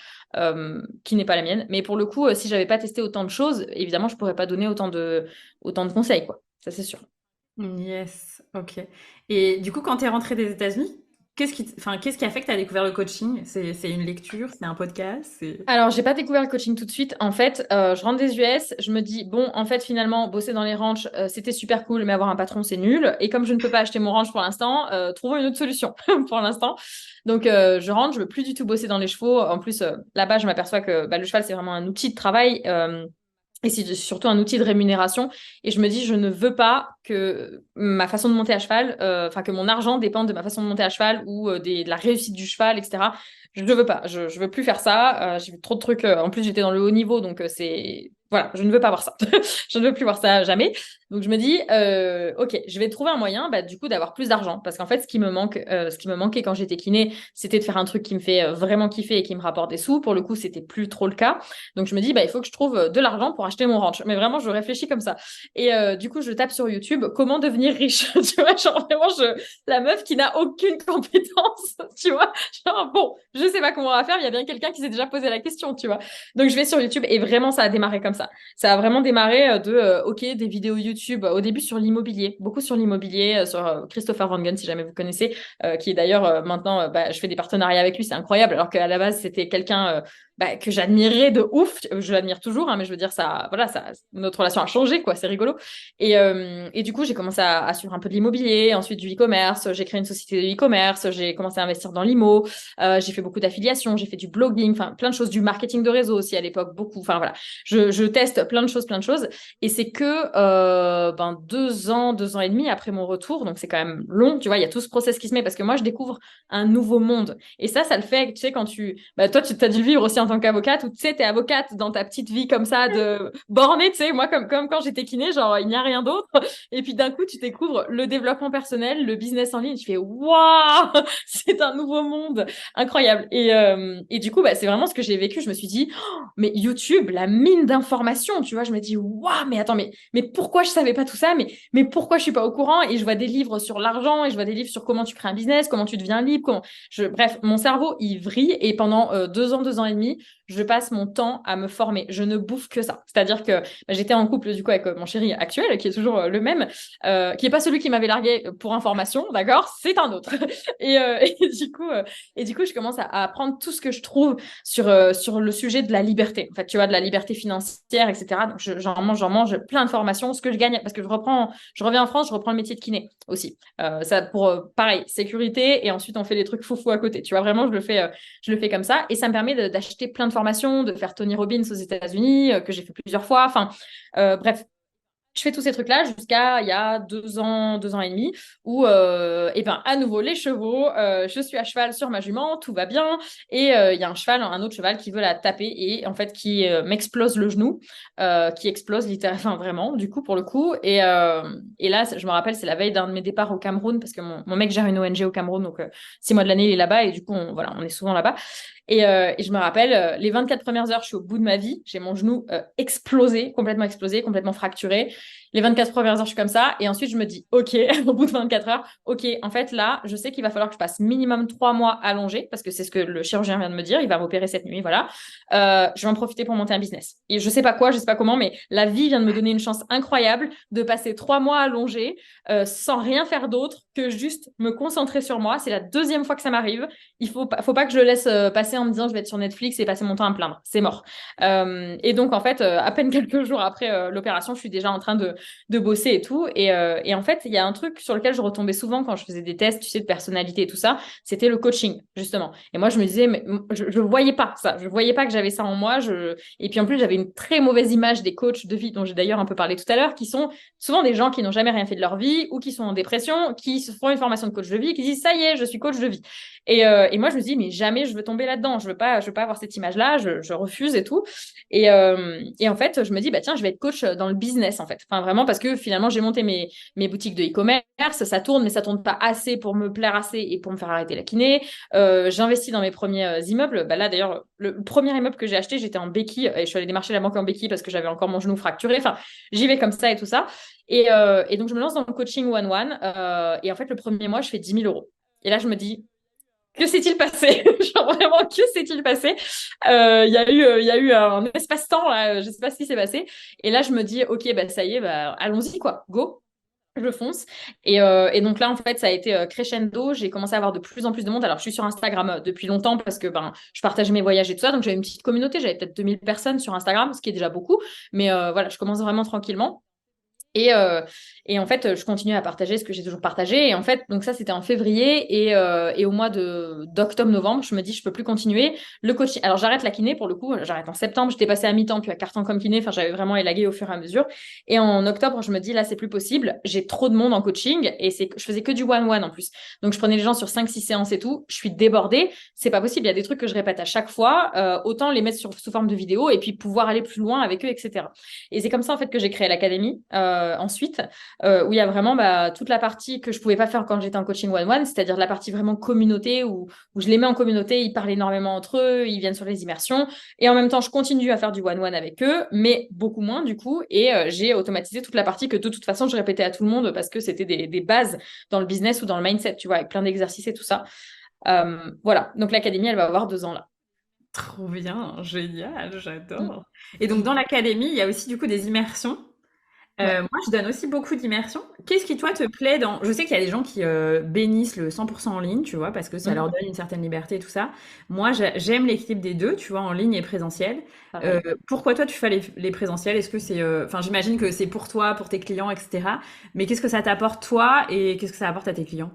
Qui n'est pas la mienne. Mais pour le coup, si j'avais pas testé autant de choses, évidemment, je pourrais pas donner autant de conseils, quoi. Ça, c'est sûr. Yes, OK. Et du coup, quand tu es rentrée des États-Unis, qu'est-ce qui a fait que tu as découvert le coaching? C'est une lecture, c'est un podcast, c'est Alors, j'ai pas découvert le coaching tout de suite. En fait, je rentre des US, je me dis, bon, en fait, finalement, bosser dans les ranchs, c'était super cool, mais avoir un patron, c'est nul. Et comme je ne peux pas acheter mon ranch pour l'instant, trouvons une autre solution pour l'instant. Donc, je rentre, je veux plus du tout bosser dans les chevaux. En plus, là-bas, je m'aperçois que bah, le cheval, c'est vraiment un outil de travail. Et c'est surtout un outil de rémunération. Et je me dis, je ne veux pas que ma façon de monter à cheval, enfin que mon argent dépende de ma façon de monter à cheval ou de la réussite du cheval, etc. Je ne veux pas. Je veux plus faire ça. J'ai vu trop de trucs. En plus, j'étais dans le haut niveau, donc c'est voilà, je ne veux pas voir ça. Je ne veux plus voir ça jamais. Donc je me dis, ok, je vais trouver un moyen, bah, du coup, d'avoir plus d'argent, parce qu'en fait, ce qui me manquait quand j'étais kiné, c'était de faire un truc qui me fait vraiment kiffer et qui me rapporte des sous. Pour le coup, c'était plus trop le cas. Donc je me dis, bah, il faut que je trouve de l'argent pour acheter mon ranch. Mais vraiment, je réfléchis comme ça. Et du coup, je tape sur YouTube, comment devenir riche. Tu vois, genre vraiment, la meuf qui n'a aucune compétence. Tu vois, genre bon, je sais pas comment on va faire. Il y a bien quelqu'un qui s'est déjà posé la question. Tu vois. Donc je vais sur YouTube et vraiment, ça a démarré comme ça. Ça a vraiment démarré ok, des vidéos YouTube au début sur l'immobilier, beaucoup sur l'immobilier, sur Christopher Van Gun, si jamais vous connaissez, qui est d'ailleurs maintenant, bah, je fais des partenariats avec lui, c'est incroyable, alors qu'à la base, c'était quelqu'un que j'admirais de ouf. Je l'admire toujours, hein, mais je veux dire, ça, voilà, ça, notre relation a changé, quoi. C'est rigolo. Et du coup, j'ai commencé à suivre un peu de l'immobilier, ensuite du e-commerce. J'ai créé une société de e-commerce. J'ai commencé à investir dans l'IMO. J'ai fait beaucoup d'affiliations. J'ai fait du blogging, enfin, plein de choses, du marketing de réseau aussi à l'époque, beaucoup. Enfin, voilà. Je teste plein de choses, plein de choses. Et c'est que 2 ans et demi après mon retour, donc c'est quand même long, tu vois, il y a tout ce process qui se met parce que moi, je découvre un nouveau monde. Et ça le fait, tu sais, quand toi, tu as dû le vivre aussi en tant qu'avocate, ou tu sais, t'es avocate dans ta petite vie comme ça, de bornée, tu sais, moi, comme quand j'étais kiné, genre, il n'y a rien d'autre. Et puis d'un coup, tu découvres le développement personnel, le business en ligne, tu fais, waouh, c'est un nouveau monde, incroyable. Et du coup, c'est vraiment ce que j'ai vécu. Je me suis dit, oh, mais YouTube, la mine d'informations, tu vois, je me dis, waouh, mais attends, mais pourquoi je savais pas tout ça? Mais pourquoi je suis pas au courant? Et je vois des livres sur l'argent, et je vois des livres sur comment tu crées un business, comment tu deviens libre, bref, mon cerveau, il vrille, et pendant 2 ans et demi, je passe mon temps à me former. Je ne bouffe que ça. C'est-à-dire que j'étais en couple, du coup, avec mon chéri actuel, qui est toujours le même, qui est pas celui qui m'avait largué pour information, d'accord? C'est un autre. Et, euh, et, du coup, euh, et du coup, je commence à apprendre tout ce que je trouve sur le sujet de la liberté. En fait, tu vois, de la liberté financière, etc. Donc, j'en mange plein de formations. Ce que je gagne, parce que je reviens en France, je reprends le métier de kiné aussi. Ça pour pareil, sécurité, et ensuite on fait des trucs foufou à côté. Tu vois, vraiment, je le fais comme ça, et ça me permet d'acheter plein de formations, de faire Tony Robbins aux États-Unis, que j'ai fait plusieurs fois. Enfin, bref, je fais tous ces trucs-là jusqu'à il y a 2 ans et demi, où, et ben, à nouveau, les chevaux, je suis à cheval sur ma jument, tout va bien, et il y a un autre cheval qui veut la taper, et en fait, qui m'explose le genou, qui explose littéralement, enfin, vraiment, du coup, pour le coup. Et là, je me rappelle, c'est la veille d'un de mes départs au Cameroun, parce que mon mec gère une ONG au Cameroun, donc 6 mois de l'année, il est là-bas, et du coup, voilà, on est souvent là-bas. Et je me rappelle, les 24 premières heures, je suis au bout de ma vie. J'ai mon genou explosé, complètement fracturé. Les 24 premières heures, je suis comme ça. Et ensuite, je me dis, OK, au bout de 24 heures, OK, en fait, là, je sais qu'il va falloir que je passe minimum 3 mois allongé, parce que c'est ce que le chirurgien vient de me dire. Il va m'opérer cette nuit, voilà. Je vais en profiter pour monter un business. Et je sais pas quoi, je sais pas comment, mais la vie vient de me donner une chance incroyable de passer 3 mois allongé, sans rien faire d'autre que juste me concentrer sur moi. C'est la deuxième fois que ça m'arrive. Il faut pas que je le laisse passer en me disant je vais être sur Netflix et passer mon temps à me plaindre. C'est mort. Et donc, en fait, à peine quelques jours après l'opération, je suis déjà en train de bosser et tout. Et en fait, il y a un truc sur lequel je retombais souvent quand je faisais des tests, tu sais, de personnalité et tout ça, c'était le coaching, justement. Et moi, je me disais, mais je voyais pas ça. Je voyais pas que j'avais ça en moi. Et puis, en plus, j'avais une très mauvaise image des coachs de vie, dont j'ai d'ailleurs un peu parlé tout à l'heure, qui sont souvent des gens qui n'ont jamais rien fait de leur vie, ou qui sont en dépression, qui se font une formation de coach de vie, qui disent, ça y est, je suis coach de vie. Et moi, je me dis, mais jamais je veux tomber là-dedans. Je veux pas avoir cette image-là. Je refuse et tout. Et en fait, je me dis, bah tiens, je vais être coach dans le business, en fait. Enfin, vraiment, parce que finalement, j'ai monté mes boutiques de e-commerce. Ça tourne, mais ça tourne pas assez pour me plaire assez et pour me faire arrêter la kiné. J'investis dans mes premiers immeubles. Bah là, d'ailleurs, le premier immeuble que j'ai acheté, j'étais en béquille, et je suis allée démarcher la banque en béquille parce que j'avais encore mon genou fracturé. Enfin, j'y vais comme ça et tout ça. Et donc, je me lance dans le coaching one-one. Et en fait, le premier mois, je fais 10 000 euros. Et là, je me dis, que s'est-il passé? Genre vraiment, que s'est-il passé? Il y a eu un espace-temps, là, je sais pas ce qui s'est passé. Et là, je me dis, ok, bah ça y est, bah, allons-y, quoi, go. Je fonce. Et donc là, en fait, ça a été crescendo. J'ai commencé à avoir de plus en plus de monde. Alors, je suis sur Instagram depuis longtemps parce que je partageais mes voyages et tout ça. Donc, j'avais une petite communauté. J'avais peut-être 2 000 personnes sur Instagram, ce qui est déjà beaucoup. Mais voilà, je commence vraiment tranquillement. Et en fait, je continue à partager ce que j'ai toujours partagé. Et en fait, donc ça, c'était en février. Et au mois d'octobre-novembre, je me dis, je peux plus continuer. Le coaching. Alors, j'arrête la kiné pour le coup. J'arrête en septembre. J'étais passée à mi-temps, puis à quart-temps comme kiné. Enfin, j'avais vraiment élagué au fur et à mesure. Et en octobre, je me dis, là, c'est plus possible. J'ai trop de monde en coaching. Et je faisais que du one-one en plus. Donc, je prenais les gens sur 5-6 séances et tout. Je suis débordée. C'est pas possible. Il y a des trucs que je répète à chaque fois. Autant les mettre sous forme de vidéo et puis pouvoir aller plus loin avec eux, etc. Et c'est comme ça, en fait, que j'ai créé l'académie. Ensuite, où il y a vraiment toute la partie que je pouvais pas faire quand j'étais en coaching one-one, c'est-à-dire la partie vraiment communauté, où je les mets en communauté, ils parlent énormément entre eux, ils viennent sur les immersions, et en même temps, je continue à faire du one-one avec eux, mais beaucoup moins du coup, et j'ai automatisé toute la partie que de toute façon, je répétais à tout le monde parce que c'était des bases dans le business ou dans le mindset, tu vois, avec plein d'exercices et tout ça. Voilà, donc l'académie, elle va avoir 2 ans là. Trop bien, génial, Mm. j'adore. Et donc dans l'académie, il y a aussi du coup des immersions. Ouais. Moi, je donne aussi beaucoup d'immersion. Qu'est-ce qui, toi, te plaît dans... Je sais qu'il y a des gens qui bénissent le 100% en ligne, tu vois, parce que ça leur Mm. donne une certaine liberté et tout ça. Moi, j'aime l'équilibre des deux, tu vois, en ligne et présentiel. Pareil. Pourquoi toi, tu fais les présentiels? Est-ce que c'est... Enfin, j'imagine que c'est pour toi, pour tes clients, etc. Mais qu'est-ce que ça t'apporte, toi, et qu'est-ce que ça apporte à tes clients?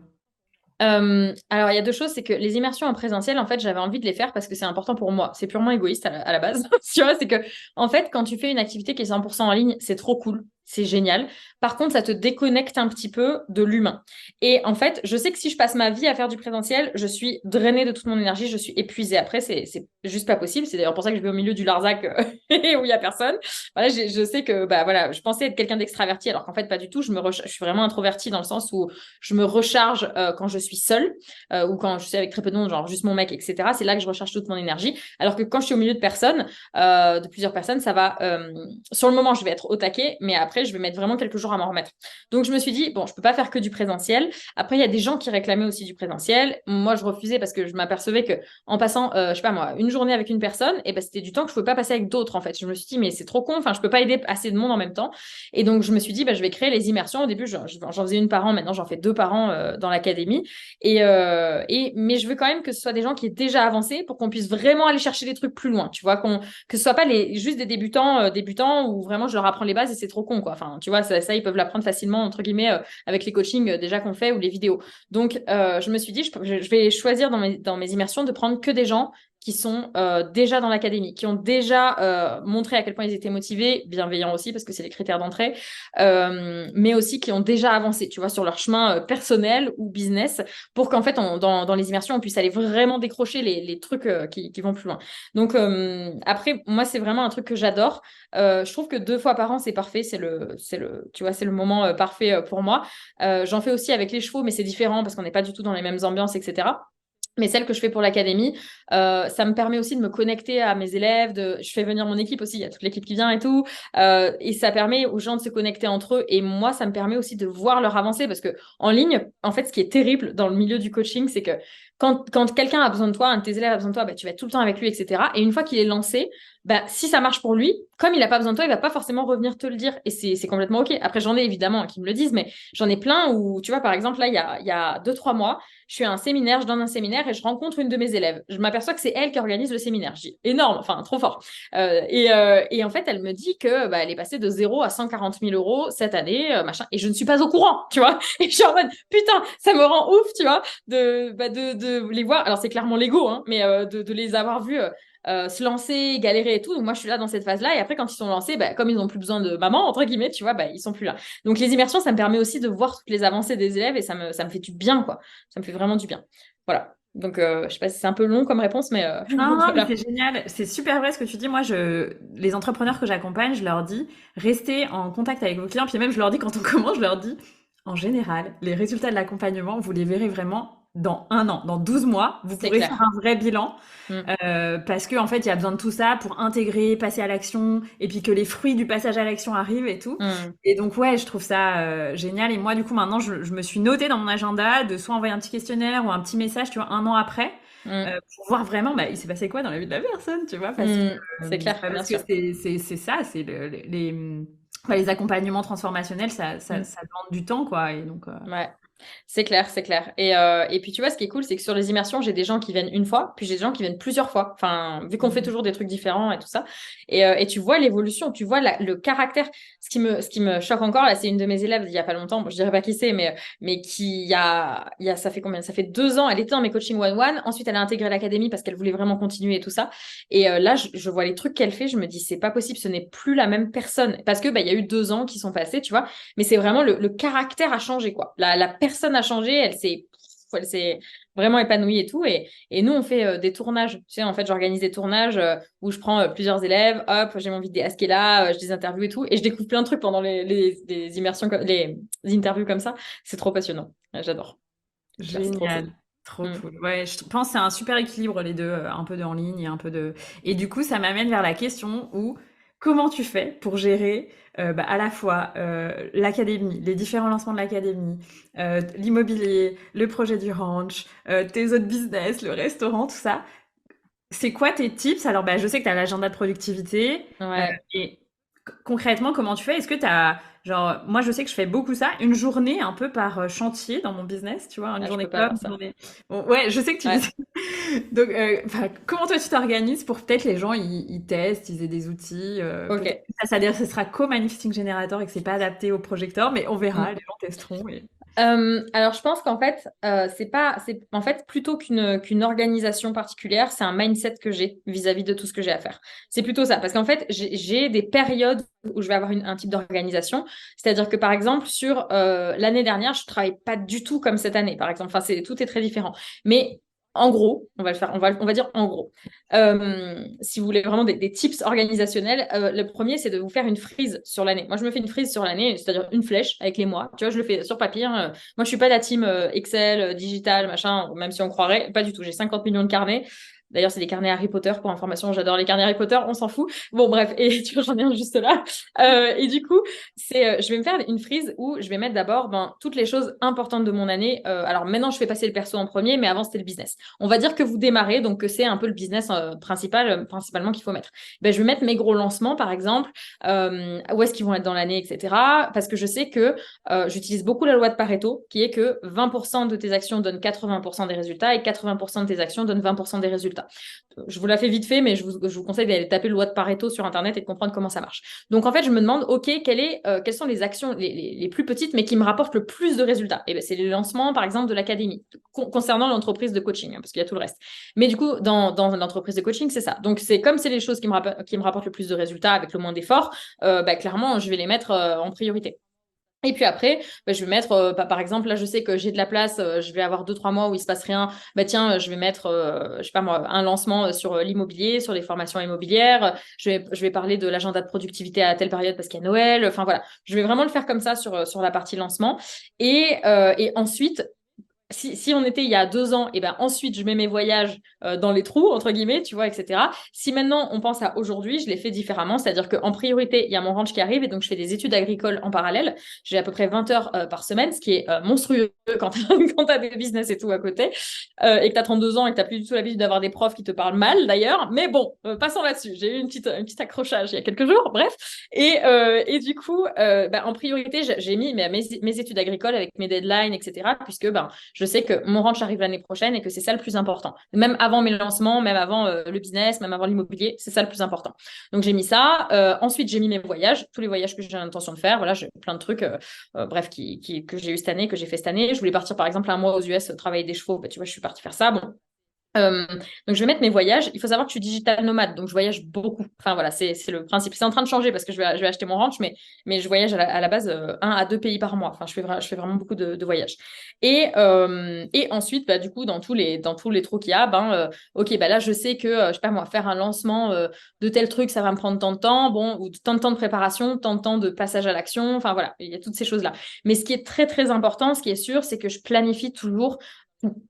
Alors, il y a deux choses, c'est que les immersions en présentiel, en fait, j'avais envie de les faire parce que c'est important pour moi. C'est purement égoïste à la base. Tu vois, c'est que, en fait, quand tu fais une activité qui est 100% en ligne, c'est trop cool, c'est génial. Par contre, ça te déconnecte un petit peu de l'humain. Et en fait, je sais que si je passe ma vie à faire du présentiel, je suis drainée de toute mon énergie, je suis épuisée. Après, c'est juste pas possible. C'est d'ailleurs pour ça que je vais au milieu du Larzac où il y a personne. Voilà, je sais que, bah voilà, je pensais être quelqu'un d'extraverti, alors qu'en fait, pas du tout. Je suis vraiment introvertie dans le sens où je me recharge quand je suis seule ou quand je suis avec très peu de monde, genre juste mon mec, etc. C'est là que je recharge toute mon énergie. Alors que quand je suis au milieu de personnes, de plusieurs personnes, ça va. Sur le moment, je vais être au taquet, mais après, je vais mettre vraiment quelques jours à m'en remettre. Donc, je me suis dit, bon, je peux pas faire que du présentiel. Après, il y a des gens qui réclamaient aussi du présentiel. Moi, je refusais parce que je m'apercevais que en passant, je sais pas moi, une journée avec une personne, et ben, c'était du temps que je pouvais pas passer avec d'autres, en fait. Je me suis dit, mais c'est trop con. Enfin, je peux pas aider assez de monde en même temps. Et donc, je me suis dit, bah, je vais créer les immersions. Au début, j'en faisais une par an. Maintenant, j'en fais deux par an dans l'académie. Mais je veux quand même que ce soit des gens qui aient déjà avancé pour qu'on puisse vraiment aller chercher des trucs plus loin. Tu vois, que ce soit pas juste des débutants où vraiment je leur apprends les bases et c'est trop con, quoi. Enfin, tu vois, ça ils peuvent l'apprendre facilement, entre guillemets, avec les coachings déjà qu'on fait ou les vidéos. Donc, je me suis dit, je vais choisir dans mes immersions de prendre que des gens qui sont déjà dans l'académie, qui ont déjà montré à quel point ils étaient motivés, bienveillants aussi, parce que c'est les critères d'entrée, mais aussi qui ont déjà avancé, tu vois, sur leur chemin personnel ou business, pour qu'en fait, dans les immersions, on puisse aller vraiment décrocher les trucs qui vont plus loin. Donc, après, moi, c'est vraiment un truc que j'adore. Je trouve que deux fois par an, c'est parfait. Tu vois, c'est le moment parfait pour moi. J'en fais aussi avec les chevaux, mais c'est différent parce qu'on n'est pas du tout dans les mêmes ambiances, etc. Mais celle que je fais pour l'académie, ça me permet aussi de me connecter à mes élèves. Je fais venir mon équipe aussi, il y a toute l'équipe qui vient et tout. Et ça permet aux gens de se connecter entre eux. Et moi, ça me permet aussi de voir leur avancée. Parce que en ligne, en fait, ce qui est terrible dans le milieu du coaching, c'est que quand quelqu'un a besoin de toi, un de tes élèves a besoin de toi, bah, tu vas être tout le temps avec lui, etc. Et une fois qu'il est lancé, bah, si ça marche pour lui, comme il n'a pas besoin de toi, il va pas forcément revenir te le dire. Et c'est complètement OK. Après, j'en ai évidemment qui me le disent, mais j'en ai plein où, tu vois, par exemple, là, il y a 2, 3 mois, je fais un séminaire, je donne un séminaire et je rencontre une de mes élèves. Je m'aperçois que c'est elle qui organise le séminaire. Je dis énorme, enfin trop fort. Et en fait, elle me dit que bah, elle est passée de 0 à 140 000 € cette année, machin. Et je ne suis pas au courant, tu vois. Et je suis en mode putain, ça me rend ouf, tu vois, de les voir. Alors c'est clairement l'ego, hein, mais de les avoir vus. Se lancer, galérer et tout. Donc moi, je suis là dans cette phase-là. Et après, quand ils sont lancés, bah, comme ils n'ont plus besoin de maman, entre guillemets, tu vois, bah, ils sont plus là. Donc les immersions, ça me permet aussi de voir toutes les avancées des élèves et ça me fait du bien, quoi. Ça me fait vraiment du bien. Voilà. Donc, je sais pas si c'est un peu long comme réponse, mais Non, non, mais voilà. c'est génial. C'est super vrai ce que tu dis. Moi, les entrepreneurs que j'accompagne, je leur dis, restez en contact avec vos clients. Puis même, je leur dis, quand on commence, je leur dis, en général, les résultats de l'accompagnement, vous les verrez vraiment dans 1 an, dans 12 mois. Vous C'est pourrez faire clair. un vrai bilan. Mm, Parce que en fait, il y a besoin de tout ça pour intégrer, passer à l'action, et puis que les fruits du passage à l'action arrivent et tout. mm. Et donc ouais, je trouve ça génial. Et moi, du coup, maintenant, je me suis notée dans mon agenda de soit envoyer un petit questionnaire ou un petit message, tu vois, 1 an après, Mm, pour voir vraiment, bah, il s'est passé quoi dans la vie de la personne, tu vois, c'est clair, bien parce que sûr. c'est ça, c'est enfin, les accompagnements transformationnels, Mm. ça demande du temps, quoi. Et donc, Ouais. C'est clair, c'est clair. Et puis tu vois, ce qui est cool, c'est que sur les immersions, j'ai des gens qui viennent une fois, puis j'ai des gens qui viennent plusieurs fois. Enfin, vu qu'on fait toujours des trucs différents et tout ça. Et tu vois l'évolution, tu vois le caractère. Ce qui me choque encore, là, c'est une de mes élèves il y a pas longtemps, bon, je dirais pas qui c'est, mais qui ça fait combien? Ça fait 2 ans, elle était dans mes coachings one-one. Ensuite, elle a intégré l'académie parce qu'elle voulait vraiment continuer et tout ça. Et là, je vois les trucs qu'elle fait, je me dis, c'est pas possible, ce n'est plus la même personne. Parce que, bah, il y a eu 2 ans qui sont passés, tu vois. Mais c'est vraiment le caractère a changé, quoi. La personne a changé, elle s'est vraiment épanouie et tout. Et nous, on fait des tournages. Tu sais, en fait, j'organise des tournages où je prends plusieurs élèves, hop, j'ai mon vidéaste qui est là, je les interviewe et tout. Et je découvre plein de trucs pendant les immersions, les interviews comme ça. C'est trop passionnant. Ouais, j'adore. C'est clair, c'est trop cool. génial, trop Mm. cool. Ouais, je pense que c'est un super équilibre les deux, un peu de en ligne et un peu de. Et du coup, ça m'amène vers la question où comment tu fais pour gérer bah, à la fois l'académie, les différents lancements de l'académie, l'immobilier, le projet du ranch, tes autres business, le restaurant, tout ça. C'est quoi tes tips? Alors, bah, je sais que tu as l'agenda de productivité Ouais. et Concrètement, comment tu fais? Est-ce que tu as, genre, moi je sais que je fais beaucoup ça, une journée un peu par chantier dans mon business, tu vois, une Ah, je journée peux pas com, faire une ça. journée. Bon, ouais, je sais que tu fais Ouais. ça. Donc, enfin, comment toi tu t'organises pour peut-être les gens ils testent, ils aient des outils, peut-être Ok. que ça sera co-manifesting generator et que c'est pas adapté au projecteur, mais on verra, les gens testeront. Alors, je pense qu'en fait, c'est en fait plutôt qu'une organisation particulière, c'est un mindset que j'ai vis-à-vis de tout ce que j'ai à faire. C'est plutôt ça, parce qu'en fait, j'ai des périodes où je vais avoir un type d'organisation. C'est-à-dire que par exemple, sur l'année dernière, je travaille pas du tout comme cette année, par exemple. Enfin, tout est très différent. Mais en gros, on va le faire, on va dire en gros. Si vous voulez vraiment des tips organisationnels, le premier, c'est de vous faire une frise sur l'année. Moi, je me fais une frise sur l'année, c'est-à-dire une flèche avec les mois. Tu vois, je le fais sur papier, hein. Moi, je suis pas de la team Excel, digital, machin, même si on croirait. Pas du tout. J'ai 50 millions de carnets. D'ailleurs, c'est des carnets Harry Potter pour information. J'adore les carnets Harry Potter, on s'en fout. Bon, bref, et tu vois, j'en ai un juste là. Et du coup, je vais me faire une frise où je vais mettre d'abord toutes les choses importantes de mon année. Alors maintenant, je fais passer le perso en premier, mais avant, c'était le business. On va dire que vous démarrez, donc que c'est un peu le business principalement qu'il faut mettre. Ben, je vais mettre mes gros lancements, par exemple, où est-ce qu'ils vont être dans l'année, etc. Parce que je sais que j'utilise beaucoup la loi de Pareto, qui est que 20% de tes actions donnent 80% des résultats et 80% de tes actions donnent 20% des résultats. Je vous la fais vite fait, mais je vous conseille d'aller taper loi de Pareto sur Internet et de comprendre comment ça marche. Donc, en fait, je me demande, OK, quelles sont les actions les plus petites, mais qui me rapportent le plus de résultats? Et ben, c'est les lancements, par exemple, de l'académie, concernant l'entreprise de coaching, hein, parce qu'il y a tout le reste. Mais du coup, dans l'entreprise de coaching, c'est ça. Donc, c'est comme c'est les choses qui me rapportent le plus de résultats avec le moins d'efforts, bah, clairement, je vais les mettre en priorité. Et puis après, bah, je vais mettre, par exemple, là, je sais que j'ai de la place, je vais avoir 2, 3 mois où il se passe rien. Bah tiens, je vais mettre, je sais pas moi, un lancement sur l'immobilier, sur les formations immobilières. Je vais parler de l'agenda de productivité à telle période parce qu'il y a Noël. Enfin voilà, je vais vraiment le faire comme ça sur la partie lancement. Et ensuite, si on était il y a 2 ans, et ben ensuite je mets mes voyages dans les trous, entre guillemets, tu vois, etc. Si maintenant on pense à aujourd'hui, je l'ai fait différemment, c'est-à-dire qu'en priorité, il y a mon ranch qui arrive et donc je fais des études agricoles en parallèle. J'ai à peu près 20 heures par semaine, ce qui est monstrueux quand tu as des business et tout à côté, et que tu as 32 ans et que tu n'as plus du tout l'habitude d'avoir des profs qui te parlent mal d'ailleurs. Mais bon, passons là-dessus. J'ai eu une petite accrochage il y a quelques jours, bref. Et du coup, en priorité, j'ai mis mes études agricoles avec mes deadlines, etc. Puisque je sais que mon ranch arrive l'année prochaine et que c'est ça le plus important. Même avant mes lancements, même avant le business, même avant l'immobilier, c'est ça le plus important. Donc j'ai mis ça. Ensuite, j'ai mis mes voyages, tous les voyages que j'ai l'intention de faire. Voilà, j'ai plein de trucs, bref, que j'ai eu cette année, que j'ai fait cette année. Je voulais partir par exemple un mois aux US travailler des chevaux. Bah, tu vois, je suis partie faire ça. Bon, donc je vais mettre mes voyages. Il faut savoir que je suis digital nomade, donc je voyage beaucoup. Enfin voilà, c'est le principe. C'est en train de changer parce que je vais acheter mon ranch, mais je voyage à la base 1 à 2 pays par mois. Enfin, je fais vraiment beaucoup de voyages. Et ensuite, bah, du coup, dans tous les trous qu'il y a, ok, bah là, je sais que, je sais pas moi, faire un lancement de tel truc, ça va me prendre tant de temps, bon, ou tant de temps de préparation, tant de temps de passage à l'action. Enfin voilà, il y a toutes ces choses-là. Mais ce qui est très très important, ce qui est sûr, c'est que je planifie toujours.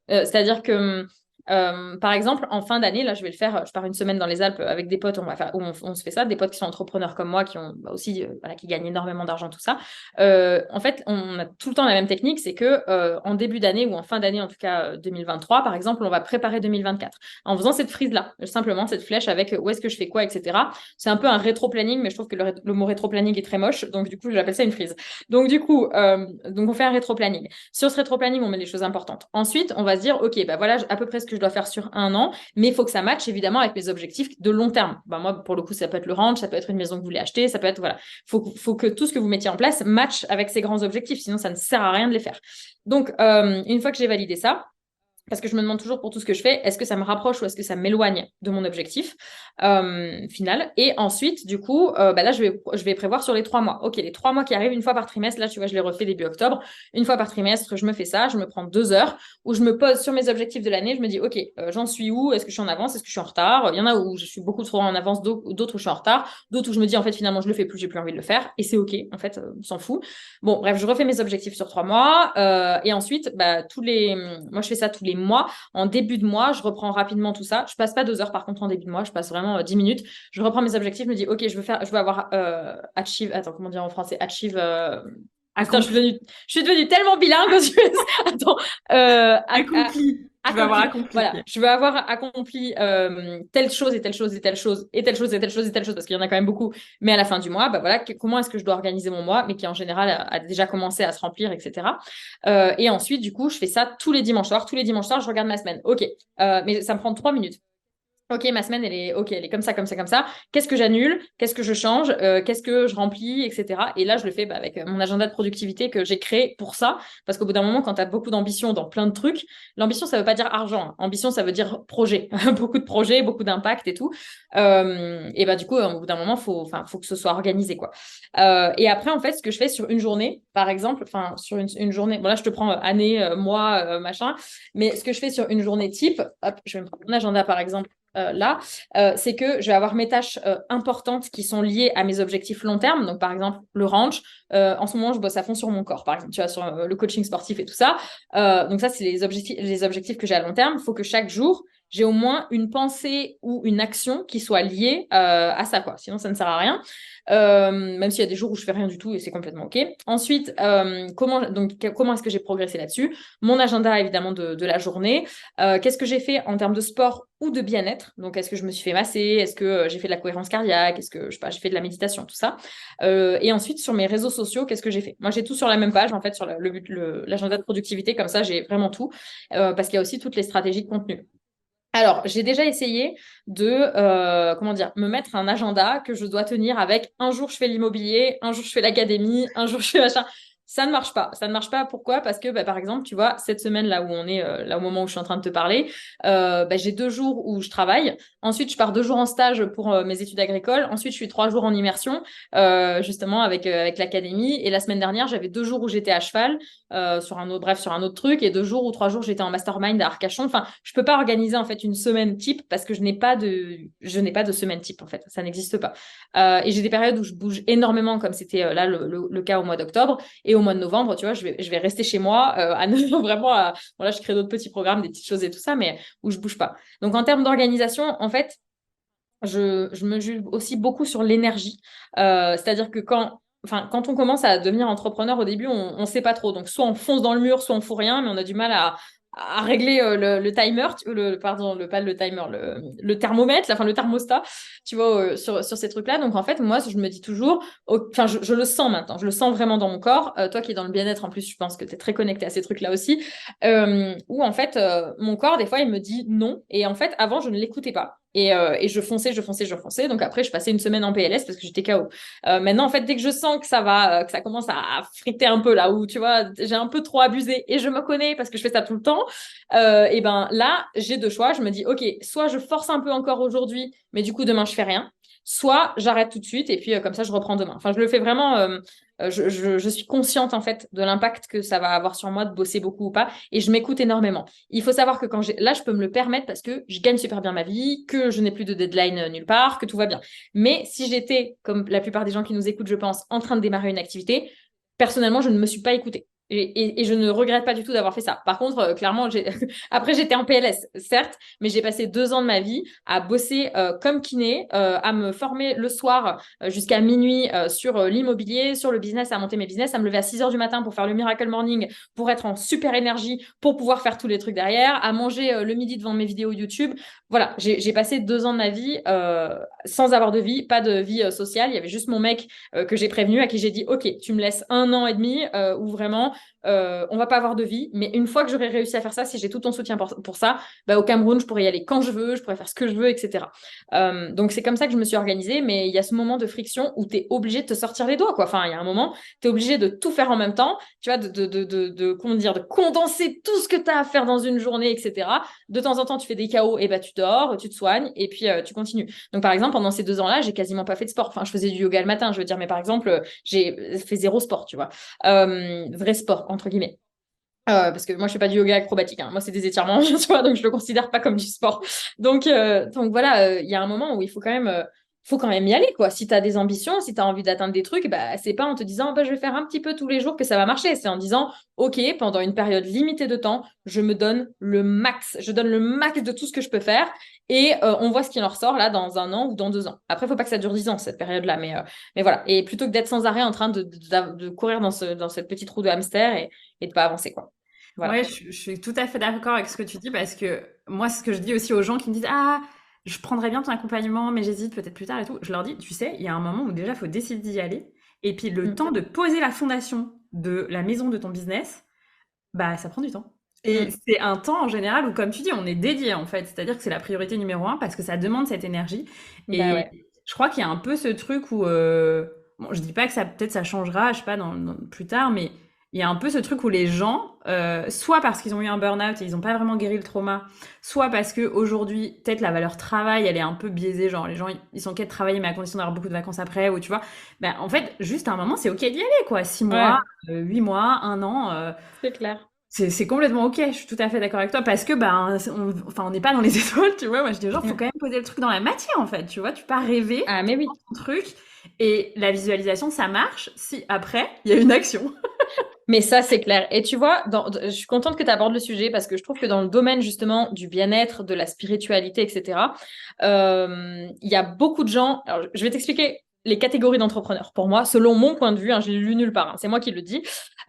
C'est-à-dire que par exemple, en fin d'année, là, je vais le faire. Je pars une semaine dans les Alpes avec des potes. On va faire, où on se fait ça. Des potes qui sont entrepreneurs comme moi, qui ont aussi, voilà, qui gagnent énormément d'argent, tout ça. En fait, on a tout le temps la même technique, c'est que en début d'année ou en fin d'année, en tout cas 2023, par exemple, on va préparer 2024 en faisant cette frise-là, simplement cette flèche avec où est-ce que je fais quoi, etc. C'est un peu un rétro-planning, mais je trouve que le mot rétro-planning est très moche, donc du coup, j'appelle ça une frise. Donc du coup, donc on fait un rétro-planning. Sur ce rétro-planning, on met des choses importantes. Ensuite, on va se dire, ok, bah voilà à peu près ce que je dois faire sur un an, mais il faut que ça matche évidemment avec mes objectifs de long terme. Bah, moi, pour le coup, ça peut être le ranch, ça peut être une maison que vous voulez acheter, ça peut être, voilà. Faut que tout ce que vous mettiez en place matche avec ces grands objectifs, sinon ça ne sert à rien de les faire. Donc, une fois que j'ai validé ça, parce que je me demande toujours pour tout ce que je fais, est-ce que ça me rapproche ou est-ce que ça m'éloigne de mon objectif final? Et ensuite, du coup, là, je vais prévoir sur les 3 mois. Ok, les 3 mois qui arrivent une fois par trimestre, là, tu vois, je les refais début octobre. Une fois par trimestre, je me fais ça, je me prends 2 heures où je me pose sur mes objectifs de l'année. Je me dis, ok, j'en suis où? Est-ce que je suis en avance? Est-ce que je suis en retard? Il y en a où je suis beaucoup trop en avance, d'autres où je suis en retard, d'autres où je me dis, en fait, finalement, je le fais plus, j'ai plus envie de le faire. Et c'est ok, en fait, on s'en fout. Bon, bref, je refais mes objectifs sur 3 mois. Et ensuite, moi, je fais ça tous les mois. En début de mois, je reprends rapidement tout ça. Je passe pas 2 heures par contre en début de mois, je passe vraiment 10 minutes. Je reprends mes objectifs, je me dis ok, je veux avoir achieve. Attends, comment dire en français? Achieve. Putain, je suis Accompli. devenue tellement bilingue aux US. Attends, Accompli. Tu vas avoir accompli. Voilà, je veux avoir accompli telle chose et telle chose et telle chose et telle chose et telle chose et telle chose parce qu'il y en a quand même beaucoup. Mais à la fin du mois, bah voilà, comment est-ce que je dois organiser mon mois, mais qui en général a déjà commencé à se remplir, etc. Et ensuite, du coup, je fais ça tous les dimanches soirs. Tous les dimanches soirs, je regarde ma semaine. Ok, mais ça me prend 3 minutes. Ok, ma semaine, elle est comme ça, comme ça, comme ça. Qu'est-ce que j'annule? Qu'est-ce que je change? Qu'est-ce que je remplis, etc. Et là, je le fais avec mon agenda de productivité que j'ai créé pour ça. Parce qu'au bout d'un moment, quand tu as beaucoup d'ambition dans plein de trucs, l'ambition, ça veut pas dire argent, hein. Ambition, ça veut dire projet. Beaucoup de projets, beaucoup d'impact et tout. Et bah, du coup, au bout d'un moment, faut que ce soit organisé, quoi. Et après, en fait, ce que je fais sur une journée, par exemple, enfin, sur une journée, bon, là, je te prends année, mois, machin, mais ce que je fais sur une journée type, hop, je vais me prendre mon agenda, par exemple là, c'est que je vais avoir mes tâches importantes qui sont liées à mes objectifs long terme. Donc, par exemple, le ranch. En ce moment, je bosse à fond sur mon corps, par exemple, tu vois, sur le coaching sportif et tout ça. Donc, ça, c'est les objectifs que j'ai à long terme. Il faut que chaque jour, j'ai au moins une pensée ou une action qui soit liée à ça, quoi. Sinon, ça ne sert à rien. Même s'il y a des jours où je fais rien du tout et c'est complètement OK. Ensuite, comment est-ce que j'ai progressé là-dessus? Mon agenda, évidemment, de la journée. Qu'est-ce que j'ai fait en termes de sport ou de bien-être? Donc, est-ce que je me suis fait masser? Est-ce que j'ai fait de la cohérence cardiaque? Est-ce que, je sais pas, j'ai fait de la méditation, tout ça? Et ensuite, sur mes réseaux sociaux, qu'est-ce que j'ai fait? Moi, j'ai tout sur la même page, en fait, sur l'agenda de productivité. Comme ça, j'ai vraiment tout. Parce qu'il y a aussi toutes les stratégies de contenu. Alors, j'ai déjà essayé de, comment dire, me mettre un agenda que je dois tenir avec un jour je fais l'immobilier, un jour je fais l'académie, un jour je fais machin. Ça ne marche pas. Ça ne marche pas. Pourquoi? Parce que, bah, par exemple, tu vois, cette semaine là où on est, là au moment où je suis en train de te parler, bah, j'ai 2 jours où je travaille. Ensuite, je pars 2 jours en stage pour mes études agricoles. Ensuite, je suis 3 jours en immersion, justement avec l'académie. Et la semaine dernière, j'avais 2 jours où j'étais à cheval sur un autre, bref, sur un autre truc. Et 2 jours ou 3 jours, j'étais en mastermind à Arcachon. Enfin, je peux pas organiser en fait une semaine type parce que je n'ai pas de semaine type en fait. Ça n'existe pas. Et j'ai des périodes où je bouge énormément, comme c'était là le cas au mois d'octobre. Et au mois de novembre, tu vois, je vais rester chez moi vraiment. Voilà, je crée d'autres petits programmes, des petites choses et tout ça, mais où je bouge pas. Donc en termes d'organisation, en fait, je me juge aussi beaucoup sur l'énergie. C'est-à-dire que quand on commence à devenir entrepreneur, au début, on ne sait pas trop. Donc, soit on fonce dans le mur, soit on fout rien, mais on a du mal à régler le timer, pardon, pas le timer, le thermomètre, enfin le thermostat, tu vois, sur ces trucs-là. Donc, en fait, moi, je me dis toujours, enfin, je le sens maintenant, je le sens vraiment dans mon corps. Toi qui es dans le bien-être, en plus, je pense que tu es très connecté à ces trucs-là aussi, où en fait, mon corps, des fois, il me dit non. Et en fait, avant, je ne l'écoutais pas. Et je fonçais, je fonçais, je fonçais. Donc après, je passais une semaine en PLS parce que j'étais KO. Maintenant, en fait, dès que je sens que ça va, que ça commence à friter un peu là, où tu vois, j'ai un peu trop abusé et je me connais parce que je fais ça tout le temps, et ben là, j'ai 2 choix. Je me dis, OK, soit je force un peu encore aujourd'hui, mais du coup, demain, je fais rien. Soit j'arrête tout de suite et puis comme ça, je reprends demain. Enfin, je le fais vraiment. Je suis consciente en fait de l'impact que ça va avoir sur moi de bosser beaucoup ou pas et je m'écoute énormément. Il faut savoir que là, je peux me le permettre parce que je gagne super bien ma vie, que je n'ai plus de deadline nulle part, que tout va bien. Mais si j'étais, comme la plupart des gens qui nous écoutent, je pense, en train de démarrer une activité, personnellement, je ne me suis pas écoutée. Et je ne regrette pas du tout d'avoir fait ça. Par contre, clairement, après, j'étais en PLS, certes, mais j'ai passé 2 ans de ma vie à bosser comme kiné, à me former le soir jusqu'à minuit sur l'immobilier, sur le business, à monter mes business, à me lever à 6 heures du matin pour faire le Miracle Morning, pour être en super énergie, pour pouvoir faire tous les trucs derrière, à manger le midi devant mes vidéos YouTube. Voilà, j'ai passé 2 ans de ma vie sans avoir de vie, pas de vie sociale. Il y avait juste mon mec que j'ai prévenu, à qui j'ai dit, OK, tu me laisses 1 an et demi où vraiment on va pas avoir de vie, mais une fois que j'aurai réussi à faire ça, si j'ai tout ton soutien pour ça, bah, au Cameroun, je pourrais y aller quand je veux, je pourrais faire ce que je veux, etc. Donc c'est comme ça que je me suis organisée, mais il y a ce moment de friction où tu es obligé de te sortir les doigts, quoi. Enfin, il y a un moment, tu es obligé de tout faire en même temps, tu vois, comment dire, de condenser tout ce que tu as à faire dans une journée, etc. De temps en temps, tu fais des KO, et bah tu dors, tu te soignes, et puis tu continues. Donc par exemple, pendant ces 2 ans-là, j'ai quasiment pas fait de sport. Enfin, je faisais du yoga le matin, je veux dire, mais par exemple, j'ai fait zéro sport, tu vois. Vrai sport, entre guillemets. Parce que moi, je fais pas du yoga acrobatique, hein. Moi, c'est des étirements, tu vois, donc je le considère pas comme du sport. Donc voilà, il y a un moment où il faut quand même y aller, quoi. Si tu as des ambitions, si tu as envie d'atteindre des trucs, bah, c'est pas en te disant, bah, je vais faire un petit peu tous les jours que ça va marcher. C'est en disant, OK, pendant une période limitée de temps, je me donne le max. Je donne le max de tout ce que je peux faire et on voit ce qui en ressort là dans 1 an ou dans 2 ans. Après, il faut pas que ça dure 10 ans, cette période-là, mais voilà. Et plutôt que d'être sans arrêt en train de courir dans cette petite roue de hamster et de pas avancer, quoi. Voilà. Ouais, je suis tout à fait d'accord avec ce que tu dis parce que moi, ce que je dis aussi aux gens qui me disent ah, je prendrais bien ton accompagnement, mais j'hésite peut-être plus tard et tout. Je leur dis, tu sais, il y a un moment où déjà, il faut décider d'y aller. Et puis, le Mm. temps de poser la fondation de la maison de ton business, bah, ça prend du temps. Et Mm. c'est un temps en général où, comme tu dis, on est dédié en fait. C'est-à-dire que c'est la priorité numéro un parce que ça demande cette énergie. Bah Et ouais. je crois qu'il y a un peu ce truc où, bon, je dis pas que ça peut-être ça changera, je sais pas, plus tard, mais il y a un peu ce truc où les gens, soit parce qu'ils ont eu un burn-out et ils n'ont pas vraiment guéri le trauma, soit parce que aujourd'hui peut-être la valeur travail, elle est un peu biaisée, genre les gens ils sont ok de travailler mais à condition d'avoir beaucoup de vacances après, ou tu vois, ben en fait juste à un moment c'est ok d'y aller quoi, 6 mois, Ouais, 8 mois, un an. c'est clair. C'est complètement ok, je suis tout à fait d'accord avec toi, parce que ben, enfin, on n'est pas dans les étoiles, tu vois. Moi, je dis aux gens, faut Mm. quand même poser le truc dans la matière, en fait, tu vois. Tu peux pas rêver, Ah, tu mais oui. penses ton truc, et la visualisation, ça marche si après, il y a une action. Mais ça, c'est clair. Et tu vois, je suis contente que tu abordes le sujet parce que je trouve que dans le domaine justement du bien-être, de la spiritualité, etc., il y a beaucoup de gens. Alors, je vais t'expliquer les catégories d'entrepreneurs. Pour moi, selon mon point de vue, hein, je l'ai lu nulle part, hein, c'est moi qui le dis.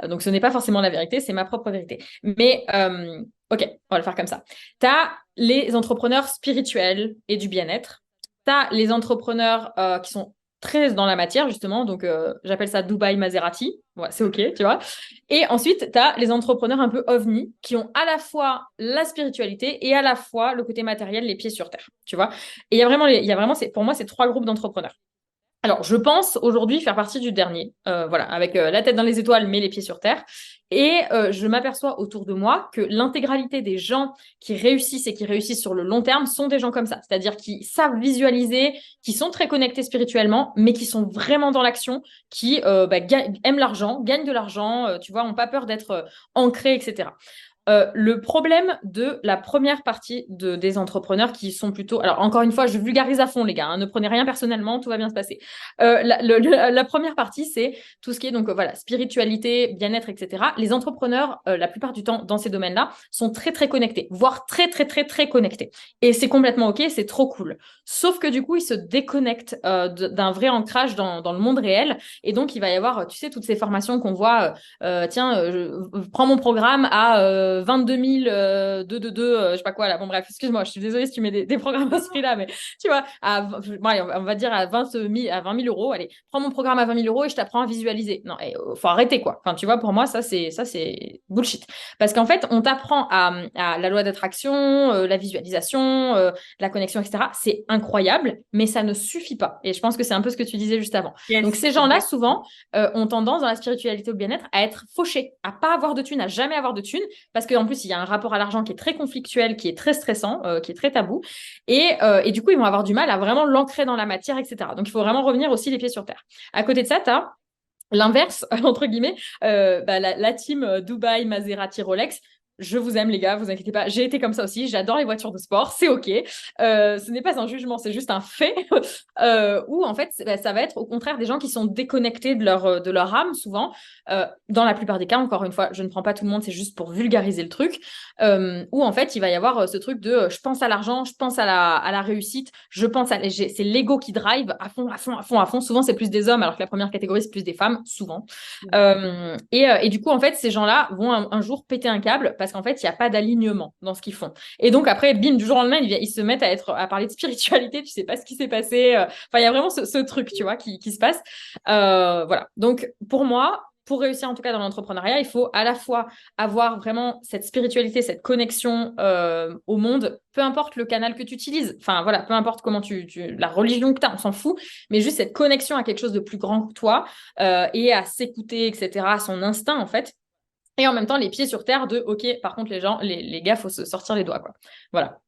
Donc, ce n'est pas forcément la vérité, c'est ma propre vérité. Mais, ok, on va le faire comme ça. Tu as les entrepreneurs spirituels et du bien-être. Tu as les entrepreneurs qui sont très dans la matière, justement. Donc, j'appelle ça Dubaï Maserati. Ouais, c'est OK, tu vois. Et ensuite, tu as les entrepreneurs un peu ovni qui ont à la fois la spiritualité et à la fois le côté matériel, les pieds sur terre, tu vois. Et il y a vraiment pour moi, c'est trois groupes d'entrepreneurs. Alors, je pense aujourd'hui faire partie du dernier, voilà, avec la tête dans les étoiles, mais les pieds sur terre. Et je m'aperçois autour de moi que l'intégralité des gens qui réussissent et qui réussissent sur le long terme sont des gens comme ça, c'est-à-dire qui savent visualiser, qui sont très connectés spirituellement, mais qui sont vraiment dans l'action, qui aiment l'argent, gagnent de l'argent, tu vois, ont pas peur d'être ancrés, etc. Le problème de la première partie des entrepreneurs qui sont plutôt... Alors, encore une fois, je vulgarise à fond, les gars, hein, ne prenez rien personnellement, tout va bien se passer. La première partie, c'est tout ce qui est, donc voilà, spiritualité, bien-être, etc. Les entrepreneurs, la plupart du temps, dans ces domaines-là, sont très, très connectés, voire très, très, très, très connectés. Et c'est complètement OK, c'est trop cool. Sauf que du coup, ils se déconnectent d'un vrai ancrage dans le monde réel. Et donc, il va y avoir, tu sais, toutes ces formations qu'on voit tiens, je prends mon programme à 22 000, 2, je sais pas quoi là. Bon, bref, excuse-moi, je suis désolée si tu mets des programmes à ce prix-là, mais tu vois, bon, allez, on va dire à 20 000 euros. Allez, prends mon programme à 20 000 euros et je t'apprends à visualiser. Non, faut arrêter quoi. Enfin, tu vois, pour moi, ça, c'est bullshit. Parce qu'en fait, on t'apprend à la loi d'attraction, la visualisation, la connexion, etc. C'est incroyable, mais ça ne suffit pas. Et je pense que c'est un peu ce que tu disais juste avant. Donc, Yes, ces gens-là, exact. souvent, ont tendance dans la spiritualité ou le bien-être à être fauchés, à pas avoir de thunes, à jamais avoir de thunes, parce qu'en plus, il y a un rapport à l'argent qui est très conflictuel, qui est très stressant, qui est très tabou. Et du coup, ils vont avoir du mal à vraiment l'ancrer dans la matière, etc. Donc, il faut vraiment revenir aussi les pieds sur terre. À côté de ça, tu as l'inverse, entre guillemets, la team Dubaï, Maserati, Rolex. Je vous aime, les gars, vous inquiétez pas. J'ai été comme ça aussi. J'adore les voitures de sport. C'est OK. Ce n'est pas un jugement, c'est juste un fait. Où, en fait, ça va être au contraire des gens qui sont déconnectés de leur âme, souvent. Dans la plupart des cas, encore une fois, je ne prends pas tout le monde, c'est juste pour vulgariser le truc. Où, en fait, il va y avoir ce truc de je pense à l'argent, je pense à la réussite, je pense à. C'est l'ego qui drive à fond, à fond, à fond, à fond. Souvent, c'est plus des hommes, alors que la première catégorie, c'est plus des femmes, souvent. Et du coup, en fait, ces gens-là vont un jour péter un câble parce qu'en fait, il n'y a pas d'alignement dans ce qu'ils font. Et donc, après, bim, du jour au lendemain, ils se mettent à parler de spiritualité, tu sais pas ce qui s'est passé. Enfin, il y a vraiment ce truc, tu vois, qui se passe. Voilà. Donc, pour moi, pour réussir en tout cas dans l'entrepreneuriat, il faut à la fois avoir vraiment cette spiritualité, cette connexion au monde, peu importe le canal que tu utilises. Enfin, voilà, peu importe comment la religion que tu as, on s'en fout, mais juste cette connexion à quelque chose de plus grand que toi et à s'écouter, etc., à son instinct, en fait. Et en même temps, les pieds sur terre de, OK, par contre, les gars, faut se sortir les doigts, quoi. Voilà.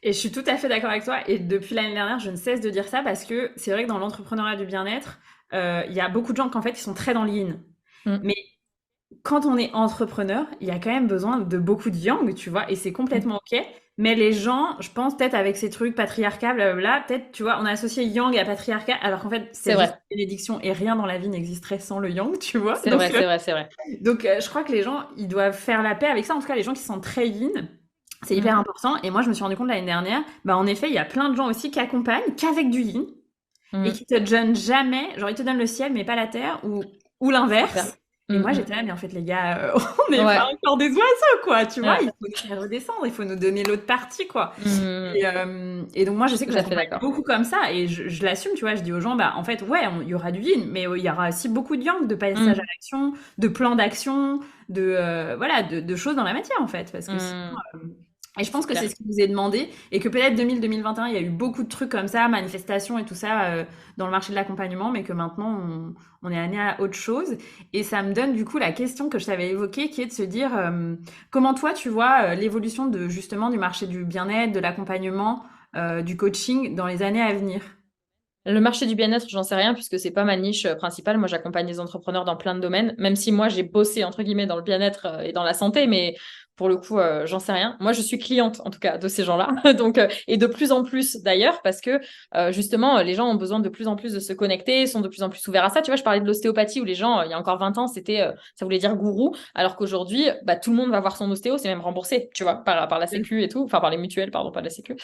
Et je suis tout à fait d'accord avec toi. Et depuis l'année dernière, je ne cesse de dire ça parce que c'est vrai que dans l'entrepreneuriat du bien-être, il y a beaucoup de gens qu'en fait, ils sont très dans l'yin. Mm. Mais quand on est entrepreneur, il y a quand même besoin de beaucoup de yang, tu vois, et c'est Mm. complètement ok. Mais les gens, je pense peut-être avec ces trucs patriarcat, blablabla, peut-être, tu vois, on a associé yang à patriarcat, alors qu'en fait, C'est c'est juste vrai. une bénédiction et rien dans la vie n'existerait sans le yang, tu vois. C'est vrai, c'est vrai, c'est vrai. Je crois que les gens, ils doivent faire la paix avec ça. En tout cas, les gens qui sont très yin, c'est hyper Mm. important. Et moi, je me suis rendu compte l'année dernière, bah, en effet, il y a plein de gens aussi qui accompagnent qu'avec du yin et Mm. qui te donnent jamais, genre, ils te donnent le ciel, mais pas la terre, ou Super. l'inverse. Et moi, Mm, j'étais là, mais en fait, les gars, on n'est pas ouais, encore des oiseaux, quoi, tu vois? ouais. Il faut nous faire redescendre, il faut nous donner l'autre partie, quoi. Mm, Et donc moi, je je suis sais que tout à fait j'accompagne d'accord. beaucoup comme ça et je l'assume, tu vois? Je dis aux gens, bah, en fait, ouais, il y aura du yin, mais il y aura aussi beaucoup de yang, de passage à Mm, l'action, de plan d'action, voilà, de choses dans la matière, en fait, parce que sinon, mm, et je pense c'est que c'est clair. ce qui nous est demandé et que peut-être 2000-2021, il y a eu beaucoup de trucs comme ça, manifestations et tout ça, dans le marché de l'accompagnement, mais que maintenant, on est amené à autre chose. Et ça me donne du coup la question que je t'avais évoquée, qui est de se dire, comment toi, tu vois l'évolution de justement du marché du bien-être, de l'accompagnement, du coaching dans les années à venir? Le marché du bien-être, j'en sais rien puisque c'est pas ma niche principale. Moi, j'accompagne les entrepreneurs dans plein de domaines, même si moi, j'ai bossé entre guillemets dans le bien-être et dans la santé, mais pour le coup, j'en sais rien. Moi, je suis cliente en tout cas de ces gens-là, donc et de plus en plus d'ailleurs parce que justement, les gens ont besoin de plus en plus de se connecter, sont de plus en plus ouverts à ça. Tu vois, je parlais de l'ostéopathie où les gens, il y a encore 20 ans, c'était ça voulait dire gourou, alors qu'aujourd'hui, bah, tout le monde va voir son ostéo, c'est même remboursé, tu vois, par la Sécu et tout, enfin par les mutuelles, pardon, pas la Sécu.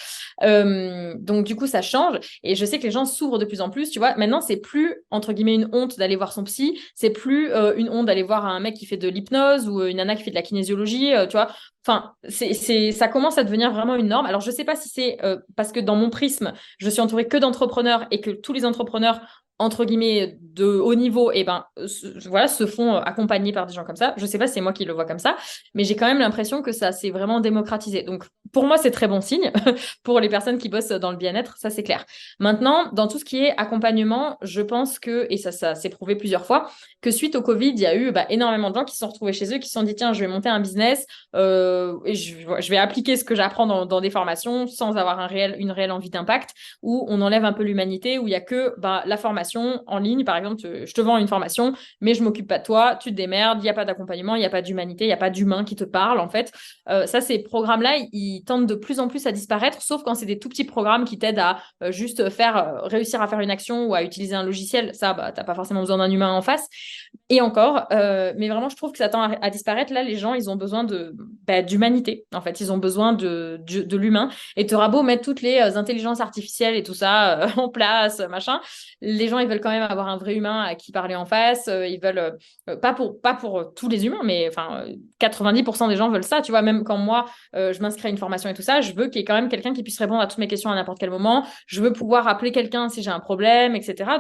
Donc du coup, ça change. Et je sais que les gens s'ouvrent de plus en plus, tu vois. Maintenant, c'est plus, entre guillemets, une honte d'aller voir son psy. C'est plus une honte d'aller voir un mec qui fait de l'hypnose ou une nana qui fait de la kinésiologie, tu vois. Enfin, ça commence à devenir vraiment une norme. Alors, je sais pas si c'est parce que dans mon prisme, je suis entourée que d'entrepreneurs et que tous les entrepreneurs entre guillemets de haut niveau et ben voilà se font accompagner par des gens comme ça. Je sais pas si c'est moi qui le vois comme ça, mais j'ai quand même l'impression que ça s'est vraiment démocratisé. Donc pour moi c'est très bon signe pour les personnes qui bossent dans le bien-être, ça c'est clair. Maintenant, dans tout ce qui est accompagnement, je pense que, et ça s'est prouvé plusieurs fois, que suite au Covid, il y a eu énormément de gens qui se sont retrouvés chez eux, qui se sont dit, tiens, je vais monter un business et je vais appliquer ce que j'apprends dans des formations sans avoir une réelle envie d'impact, où on enlève un peu l'humanité, où il y a que la formation en ligne, par exemple, je te vends une formation, mais je m'occupe pas de toi, tu te démerdes, il n'y a pas d'accompagnement, il n'y a pas d'humanité, il n'y a pas d'humain qui te parle, en fait. Ça, ces programmes-là, ils tendent de plus en plus à disparaître, sauf quand c'est des tout petits programmes qui t'aident à juste réussir à faire une action ou à utiliser un logiciel. Ça, t'as pas forcément besoin d'un humain en face. Et encore, mais vraiment, je trouve que ça tend à disparaître. Là, les gens, ils ont besoin d'humanité. En fait, ils ont besoin de l'humain. Et tu auras beau mettre toutes les intelligences artificielles et tout ça en place, machin. Les gens, ils veulent quand même avoir un vrai humain à qui parler en face. Ils veulent, pas pour tous les humains, mais enfin, 90% des gens veulent ça. Tu vois, même quand moi, je m'inscris à une formation et tout ça, je veux qu'il y ait quand même quelqu'un qui puisse répondre à toutes mes questions à n'importe quel moment. Je veux pouvoir appeler quelqu'un si j'ai un problème, etc.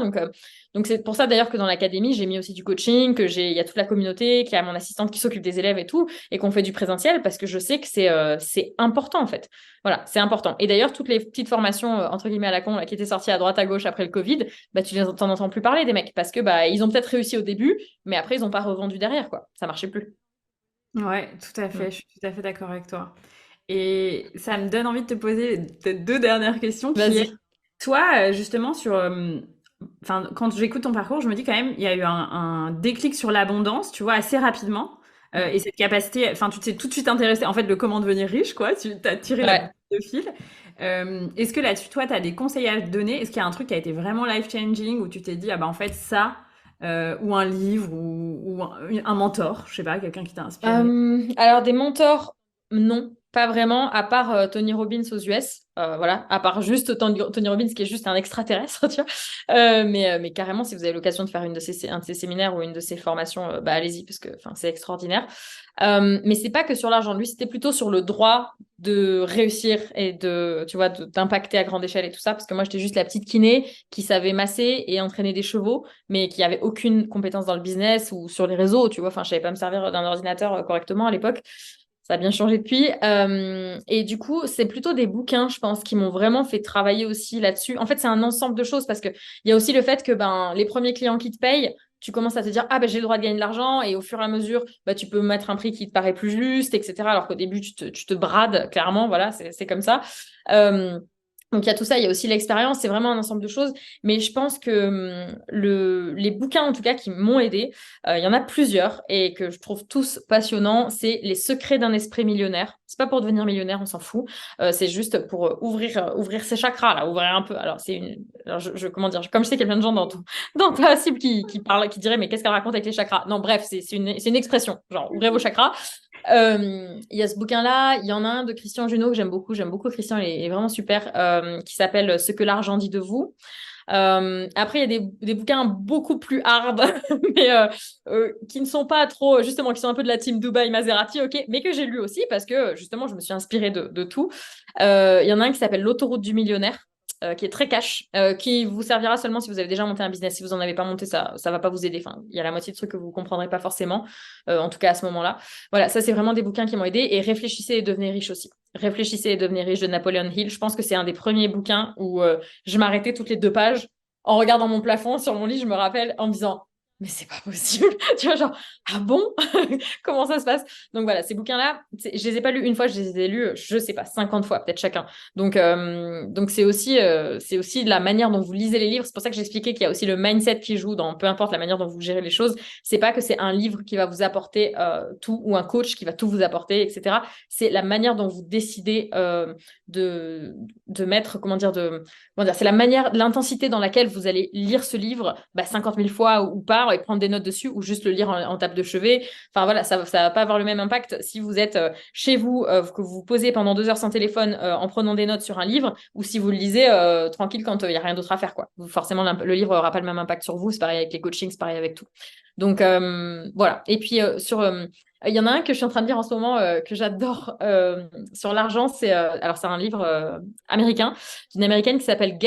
Donc c'est pour ça d'ailleurs que dans l'académie, j'ai mis aussi du coaching, il y a toute la communauté, qu'il y a mon assistante qui s'occupe des élèves et tout, et qu'on fait du présentiel parce que je sais que c'est important en fait. Voilà, c'est important. Et d'ailleurs, toutes les petites formations entre guillemets à la con là, qui étaient sorties à droite à gauche après le Covid, t'en entends plus parler des mecs parce que ils ont peut-être réussi au début, mais après ils ont pas revendu derrière quoi. Ça marchait plus. Ouais, tout à fait, Mm. je suis tout à fait d'accord avec toi. Et ça me donne envie de te poser peut-être deux dernières questions qui est, Vas-y. toi, justement, enfin, quand j'écoute ton parcours, je me dis quand même, il y a eu un déclic sur l'abondance, tu vois, assez rapidement. Mm. Et cette capacité, enfin, tu t'es tout de suite intéressé, en fait, le comment devenir riche, quoi. Tu t'as tiré la boule Ouais. de fil. Est-ce que là-dessus, toi, tu as des conseils à te donner? Est-ce qu'il y a un truc qui a été vraiment life-changing où tu t'es dit, ah bah, en fait, ça, ou un livre, ou un mentor, je sais pas, quelqu'un qui t'a inspiré? Alors, des mentors, non, pas vraiment, à part Tony Robbins aux US. Voilà, à part juste Tony Robbins qui est juste un extraterrestre, tu vois. Mais carrément, si vous avez l'occasion de faire un de ses séminaires ou une de ses formations, allez-y, parce que enfin, c'est extraordinaire. Mais c'est pas que sur l'argent. Lui, c'était plutôt sur le droit de réussir et tu vois, d'impacter à grande échelle et tout ça. Parce que moi, j'étais juste la petite kiné qui savait masser et entraîner des chevaux, mais qui avait aucune compétence dans le business ou sur les réseaux, tu vois. Enfin, je savais pas me servir d'un ordinateur correctement à l'époque. Ça a bien changé depuis. Et du coup, c'est plutôt des bouquins, je pense, qui m'ont vraiment fait travailler aussi là-dessus. En fait, c'est un ensemble de choses parce que il y a aussi le fait que les premiers clients qui te payent, tu commences à te dire, ah ben j'ai le droit de gagner de l'argent et au fur et à mesure, tu peux mettre un prix qui te paraît plus juste, etc. Alors qu'au début, tu te brades, clairement, voilà, c'est comme ça. Euh, donc il y a tout ça, il y a aussi l'expérience, c'est vraiment un ensemble de choses. Mais je pense que les bouquins, en tout cas, qui m'ont aidé, il y en a plusieurs et que je trouve tous passionnants. C'est Les secrets d'un esprit millionnaire. C'est pas pour devenir millionnaire, on s'en fout. C'est juste pour ouvrir ses chakras, là, ouvrir un peu. Alors, comment dire, comme je sais qu'il y a plein de gens dans ta cible qui parlent, qui diraient, mais qu'est-ce qu'elle raconte avec les chakras? Non, bref, c'est une expression. Genre, ouvrez vos chakras. Il y a ce bouquin-là, il y en a un de Christian Junot que j'aime beaucoup. J'aime beaucoup Christian, il est vraiment super, qui s'appelle Ce que l'argent dit de vous. Après, il y a des bouquins beaucoup plus hard, mais qui ne sont pas trop, justement, qui sont un peu de la team Dubaï Maserati, ok, mais que j'ai lu aussi parce que justement, je me suis inspirée de tout. Il y en a un qui s'appelle L'autoroute du millionnaire. Qui est très cash, qui vous servira seulement si vous avez déjà monté un business. Si vous n'en avez pas monté, ça va pas vous aider. Enfin, il y a la moitié de trucs que vous comprendrez pas forcément, en tout cas à ce moment-là. Voilà, ça c'est vraiment des bouquins qui m'ont aidé. Et Réfléchissez et devenez riche aussi. Réfléchissez et devenez riche de Napoleon Hill. Je pense que c'est un des premiers bouquins où je m'arrêtais toutes les 2 pages en regardant mon plafond sur mon lit. Je me rappelle en me disant, mais c'est pas possible. Tu vois, genre, ah bon? Comment ça se passe? Donc voilà, ces bouquins-là, je les ai pas lus une fois, je les ai lus, je sais pas, 50 fois, peut-être chacun. Donc c'est aussi la manière dont vous lisez les livres. C'est pour ça que j'expliquais qu'il y a aussi le mindset qui joue dans peu importe la manière dont vous gérez les choses. C'est pas que c'est un livre qui va vous apporter tout ou un coach qui va tout vous apporter, etc. C'est la manière dont vous décidez de mettre, c'est la manière, l'intensité dans laquelle vous allez lire ce livre 50 000 fois ou pas et prendre des notes dessus ou juste le lire en table de chevet. Enfin voilà, ça va pas avoir le même impact si vous êtes chez vous, que vous vous posez pendant 2 heures sans téléphone en prenant des notes sur un livre ou si vous le lisez tranquille quand il n'y a rien d'autre à faire, quoi. Forcément, le livre n'aura pas le même impact sur vous. C'est pareil avec les coachings, c'est pareil avec tout. Donc voilà. Et puis il y en a un que je suis en train de lire en ce moment que j'adore sur l'argent. Alors c'est un livre américain d'une américaine qui s'appelle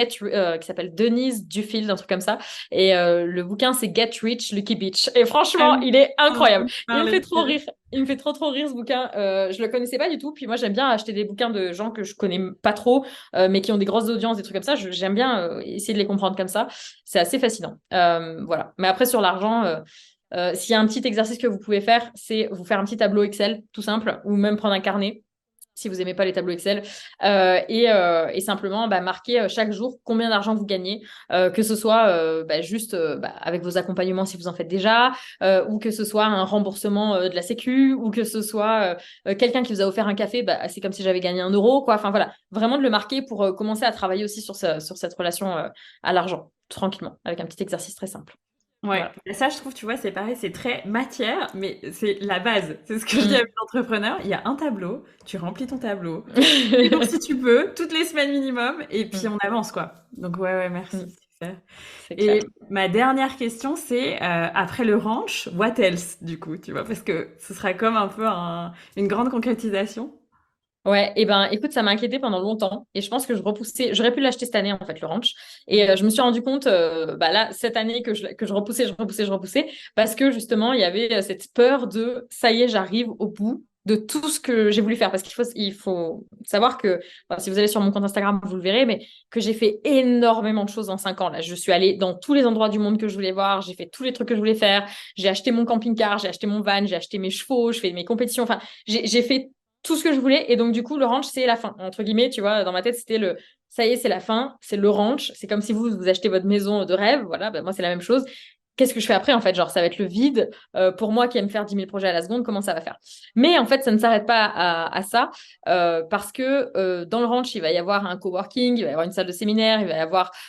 Denise Duffield, un truc comme ça. Et le bouquin c'est Get Rich, Lucky Bitch. Et franchement, il est incroyable. Il me fait trop rire. Il me fait trop rire ce bouquin. Je le connaissais pas du tout. Puis moi j'aime bien acheter des bouquins de gens que je connais pas trop, mais qui ont des grosses audiences, des trucs comme ça. J'aime bien essayer de les comprendre comme ça. C'est assez fascinant. Voilà. Mais après sur l'argent. S'il y a un petit exercice que vous pouvez faire, c'est vous faire un petit tableau Excel, tout simple, ou même prendre un carnet, si vous n'aimez pas les tableaux Excel, et simplement marquer chaque jour combien d'argent vous gagnez, que ce soit juste avec vos accompagnements si vous en faites déjà, ou que ce soit un remboursement de la Sécu, ou que ce soit quelqu'un qui vous a offert un café, c'est comme si j'avais gagné 1 euro, quoi. Enfin voilà, vraiment de le marquer pour commencer à travailler aussi sur cette relation à l'argent, tranquillement, avec un petit exercice très simple. Ouais, Voilà. et ça, je trouve, tu vois, c'est pareil, c'est très matière, mais c'est la base. C'est ce que je dis à Mm. mes entrepreneurs. Il y a un tableau, tu remplis ton tableau, et donc si tu peux, toutes les semaines minimum, et puis Mm. on avance, quoi. Donc ouais, merci, Mm. super. C'est clair. Et ma dernière question, c'est après le ranch, what else, du coup, tu vois, parce que ce sera comme un peu une grande concrétisation. Ouais, et ben écoute, ça m'a inquiété pendant longtemps et je pense que j'aurais pu l'acheter cette année en fait, le ranch. Et je me suis rendu compte, là, cette année que je repoussais, parce que justement, il y avait cette peur de ça y est, j'arrive au bout de tout ce que j'ai voulu faire. Parce qu'il faut savoir que, enfin, si vous allez sur mon compte Instagram, vous le verrez, mais que j'ai fait énormément de choses en 5 ans. Là, je suis allée dans tous les endroits du monde que je voulais voir, j'ai fait tous les trucs que je voulais faire, j'ai acheté mon camping-car, j'ai acheté mon van, j'ai acheté mes chevaux, je fais mes compétitions, enfin, j'ai fait tout ce que je voulais. Et donc, du coup, le ranch, c'est la fin. Entre guillemets, tu vois, dans ma tête, c'était ça y est, c'est la fin, c'est le ranch. C'est comme si vous achetez votre maison de rêve. Voilà, moi, c'est la même chose. Qu'est-ce que je fais après, en fait? Genre, ça va être le vide. Pour moi qui aime faire 10 000 projets à la seconde, comment ça va faire? Mais en fait, ça ne s'arrête pas à ça, parce que dans le ranch, il va y avoir un coworking, il va y avoir une salle de séminaire,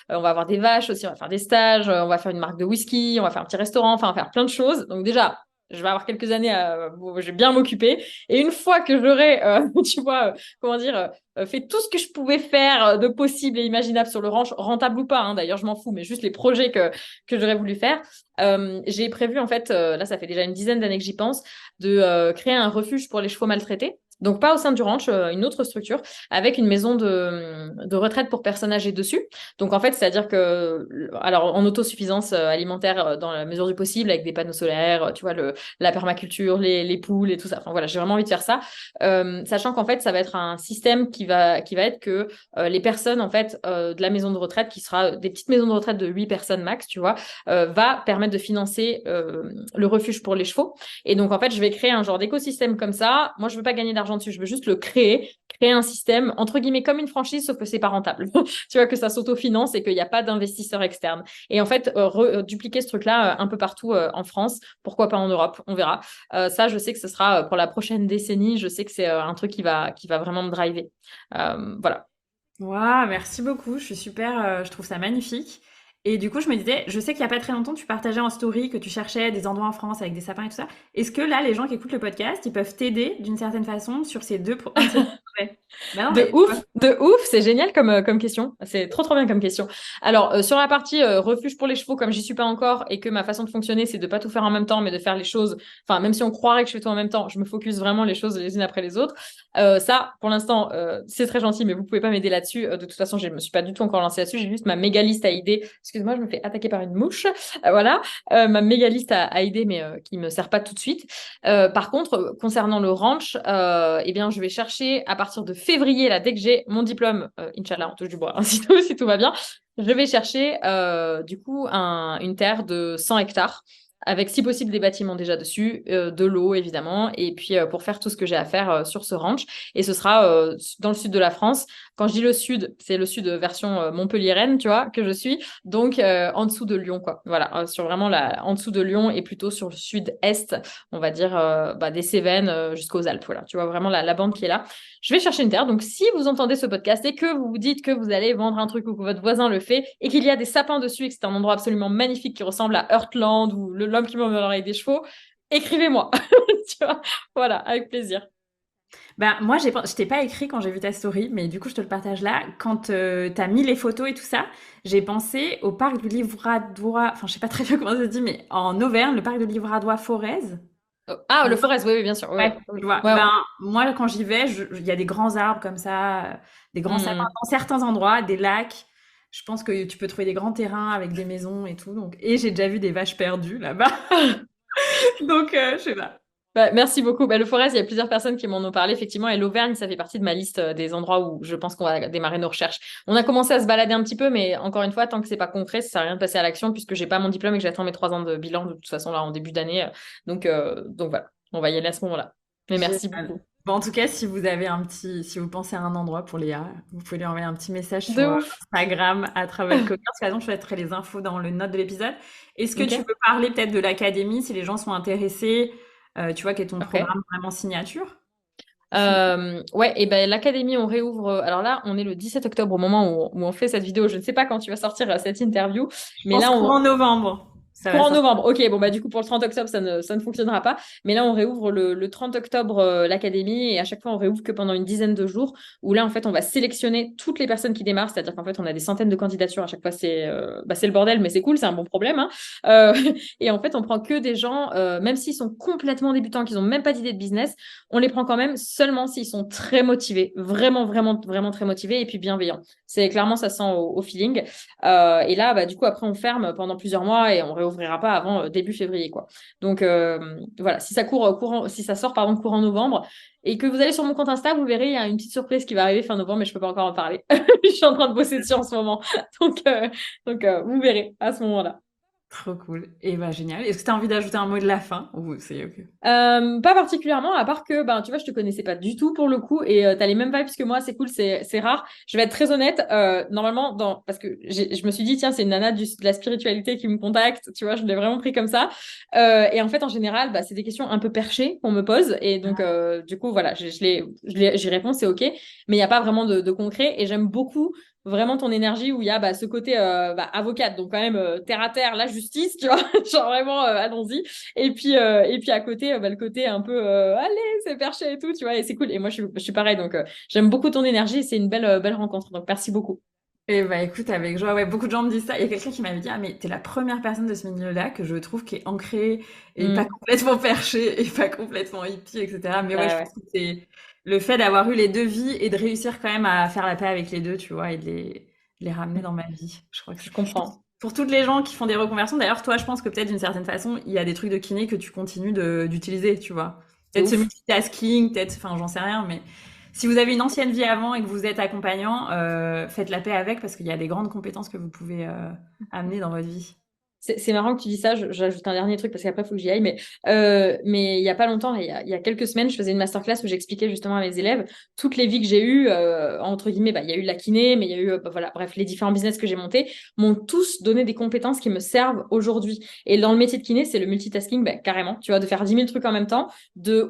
on va avoir des vaches aussi, on va faire des stages, on va faire une marque de whisky, on va faire un petit restaurant, enfin, on va faire plein de choses. Donc déjà, je vais avoir quelques années où je vais bien m'occuper. Et une fois que j'aurai, tu vois, comment dire, fait tout ce que je pouvais faire de possible et imaginable sur le ranch, rentable ou pas, hein, d'ailleurs, je m'en fous, mais juste les projets que j'aurais voulu faire, j'ai prévu, en fait, là, ça fait déjà une dizaine d'années que j'y pense, de créer un refuge pour les chevaux maltraités. Donc, pas au sein du ranch, une autre structure, avec une maison de retraite pour personnes âgées dessus. Donc, en fait, c'est-à-dire que, alors, en autosuffisance alimentaire dans la mesure du possible, avec des panneaux solaires, tu vois, la permaculture, les poules et tout ça. Enfin, voilà, j'ai vraiment envie de faire ça. Sachant qu'en fait, ça va être un système qui va être que les personnes, en fait, de la maison de retraite, qui sera des petites maisons de retraite de 8 personnes max, tu vois, va permettre de financer le refuge pour les chevaux. Et donc, en fait, je vais créer un genre d'écosystème comme ça. Moi, je veux pas gagner d'argent dessus, je veux juste le créer un système, entre guillemets, comme une franchise, sauf que c'est pas rentable. Tu vois, que ça s'autofinance et qu'il n'y a pas d'investisseurs externes. Et en fait, dupliquer ce truc-là un peu partout en France, pourquoi pas en Europe, on verra. Ça, je sais que ce sera pour la prochaine décennie, je sais que c'est un truc qui va vraiment me driver. Voilà. Waouh, merci beaucoup. Je suis super, je trouve ça magnifique. Et du coup, je me disais, je sais qu'il y a pas très longtemps, tu partageais en story que tu cherchais des endroits en France avec des sapins et tout ça. Est-ce que là, les gens qui écoutent le podcast, ils peuvent t'aider d'une certaine façon sur un de ces deux projets? Bah non, mais tu vois. De ouf, c'est génial comme question. C'est trop trop bien comme question. Alors sur la partie refuge pour les chevaux, comme j'y suis pas encore et que ma façon de fonctionner, c'est de pas tout faire en même temps, mais de faire les choses. Enfin, même si on croirait que je fais tout en même temps, je me focus vraiment les choses les unes après les autres. Ça, pour l'instant, c'est très gentil, mais vous pouvez pas m'aider là-dessus. De toute façon, je me suis pas du tout encore lancée là-dessus. J'ai juste ma méga liste à idées. Excuse-moi, je me fais attaquer par une mouche. Voilà, ma méga liste à idées, mais qui me sert pas tout de suite. Par contre, concernant le ranch, eh bien, je vais chercher à partir de février, là, dès que j'ai mon diplôme, Inch'Allah, on touche du bois, hein, si tout va bien, je vais chercher du coup une terre de 100 hectares avec si possible des bâtiments déjà dessus, de l'eau évidemment, et puis pour faire tout ce que j'ai à faire sur ce ranch. Et ce sera dans le sud de la France. Quand je dis le sud, c'est le sud version montpelliéraine, tu vois, que je suis. Donc en dessous de Lyon, quoi. Voilà, sur vraiment en dessous de Lyon et plutôt sur le sud-est, on va dire des Cévennes jusqu'aux Alpes. Voilà, tu vois vraiment la bande qui est là. Je vais chercher une terre. Donc si vous entendez ce podcast et que vous vous dites que vous allez vendre un truc ou que votre voisin le fait et qu'il y a des sapins dessus et que c'est un endroit absolument magnifique qui ressemble à Heartland ou l'homme qui murmure avec des chevaux, écrivez-moi. Tu vois, voilà, avec plaisir. Bah, moi, je t'ai pas écrit quand j'ai vu ta story, mais du coup, je te le partage là. Quand t'as mis les photos et tout ça, j'ai pensé au parc du Livradois, enfin, je sais pas très bien comment ça se dit, mais en Auvergne, le parc de Livradois-Forez. Ah, le Forest, oui, oui, bien sûr. Oui, Ouais, oui. tu vois. Ouais. Ben, moi, quand j'y vais, il y a des grands arbres comme ça, des grands sapins Hmm. dans certains endroits, des lacs. Je pense que tu peux trouver des grands terrains avec des maisons et tout. Donc, et j'ai déjà vu des vaches perdues là-bas. Donc, je sais pas. Bah, merci beaucoup. Bah, le Forest, il y a plusieurs personnes qui m'en ont parlé, effectivement, et l'Auvergne, ça fait partie de ma liste des endroits où je pense qu'on va démarrer nos recherches. On a commencé à se balader un petit peu, mais encore une fois, tant que c'est pas concret, ça sert à rien de passer à l'action puisque j'ai pas mon diplôme et que j'attends mes 3 ans de bilan de toute façon là en début d'année. Donc voilà, on va y aller à ce moment-là. Mais merci Génial. beaucoup. Bon, en tout cas, si vous pensez à un endroit pour Léa, vous pouvez lui envoyer un petit message De sur ouf. Instagram à Travel Cocker. De toute façon, je mettrai les infos dans le note de l'épisode. Est-ce que tu Ok. veux parler peut-être de l'académie si les gens sont intéressés? Tu vois, quel est ton Ok. programme vraiment signature? Ouais, et ben l'académie, on réouvre. Alors là, on est le 17 octobre au moment où on fait cette vidéo. Je ne sais pas quand tu vas sortir cette interview, Je mais pense là, courant novembre. Ça va courant sortir. novembre, ok, bon bah du coup pour le 30 octobre ça ne fonctionnera pas, mais là on réouvre le 30 octobre l'académie et à chaque fois on réouvre que pendant une dizaine de jours où là en fait on va sélectionner toutes les personnes qui démarrent, c'est-à-dire qu'en fait on a des centaines de candidatures à chaque fois, c'est le bordel mais c'est cool, c'est un bon problème hein. Euh, et en fait on prend que des gens, même s'ils sont complètement débutants, qu'ils ont même pas d'idée de business, on les prend quand même seulement s'ils sont très motivés, vraiment vraiment vraiment très motivés et puis bienveillants. C'est clairement ça sent au feeling. Et là, bah, du coup, après, on ferme pendant plusieurs mois et on réouvrira pas avant début février, quoi. Donc voilà, si ça si ça sort pardon courant novembre et que vous allez sur mon compte Insta, vous verrez, il y a une petite surprise qui va arriver fin novembre, mais je peux pas encore en parler. Je suis en train de bosser dessus en ce moment, donc vous verrez à ce moment-là. Trop cool. Et bah, génial. Est-ce que tu as envie d'ajouter un mot de la fin? Ou c'est OK? Pas particulièrement, à part que, ben, tu vois, je te connaissais pas du tout pour le coup et t'as les mêmes vibes que moi, c'est cool, c'est rare. Je vais être très honnête, normalement, parce que je me suis dit, tiens, c'est une nana de la spiritualité qui me contacte, tu vois, je l'ai vraiment pris comme ça. Et en fait, en général, bah, c'est des questions un peu perchées qu'on me pose et donc, du coup, voilà, j'y réponds, c'est OK, mais il n'y a pas vraiment de concret et j'aime beaucoup vraiment ton énergie où il y a bah, ce côté avocate, donc quand même terre à terre, la justice, tu vois, genre vraiment, allons-y. Et puis à côté, bah, le côté un peu allez, c'est perché et tout, tu vois, et c'est cool. Et moi, je suis pareil, donc j'aime beaucoup ton énergie et c'est une belle rencontre. Donc merci beaucoup. Eh bah, écoute, avec joie. Ouais, beaucoup de gens me disent ça. Il y a quelqu'un qui m'avait dit: «Ah, mais t'es la première personne de ce milieu-là que je trouve qui est ancrée et pas Mm. complètement perchée et pas complètement hippie et cetera». Mais ouais, Ouais, je ouais, pense que c'est le fait d'avoir eu les 2 vies et de réussir quand même à faire la paix avec les 2, tu vois? Et de les ramener dans ma vie. Je crois que je c'est comprends. pour toutes les gens qui font des reconversions, d'ailleurs, toi, je pense que peut-être d'une certaine façon, il y a des trucs de kiné que tu continues d'utiliser, tu vois? De Peut-être ce ouf. multitasking, peut-être, enfin, j'en sais rien, mais si vous avez une ancienne vie avant et que vous êtes accompagnant, faites la paix avec parce qu'il y a des grandes compétences que vous pouvez amener dans votre vie. C'est marrant que tu dis ça. J'ajoute un dernier truc parce qu'après, il faut que j'y aille. Mais il y a pas longtemps, il y a quelques semaines, je faisais une masterclass où j'expliquais justement à mes élèves toutes les vies que j'ai eues, entre guillemets. Bah, il y a eu la kiné, mais il y a eu, voilà, bref, les différents business que j'ai montés m'ont tous donné des compétences qui me servent aujourd'hui. Et dans le métier de kiné, c'est le multitasking, bah, carrément. Tu vois, de faire 10 000 trucs en même temps,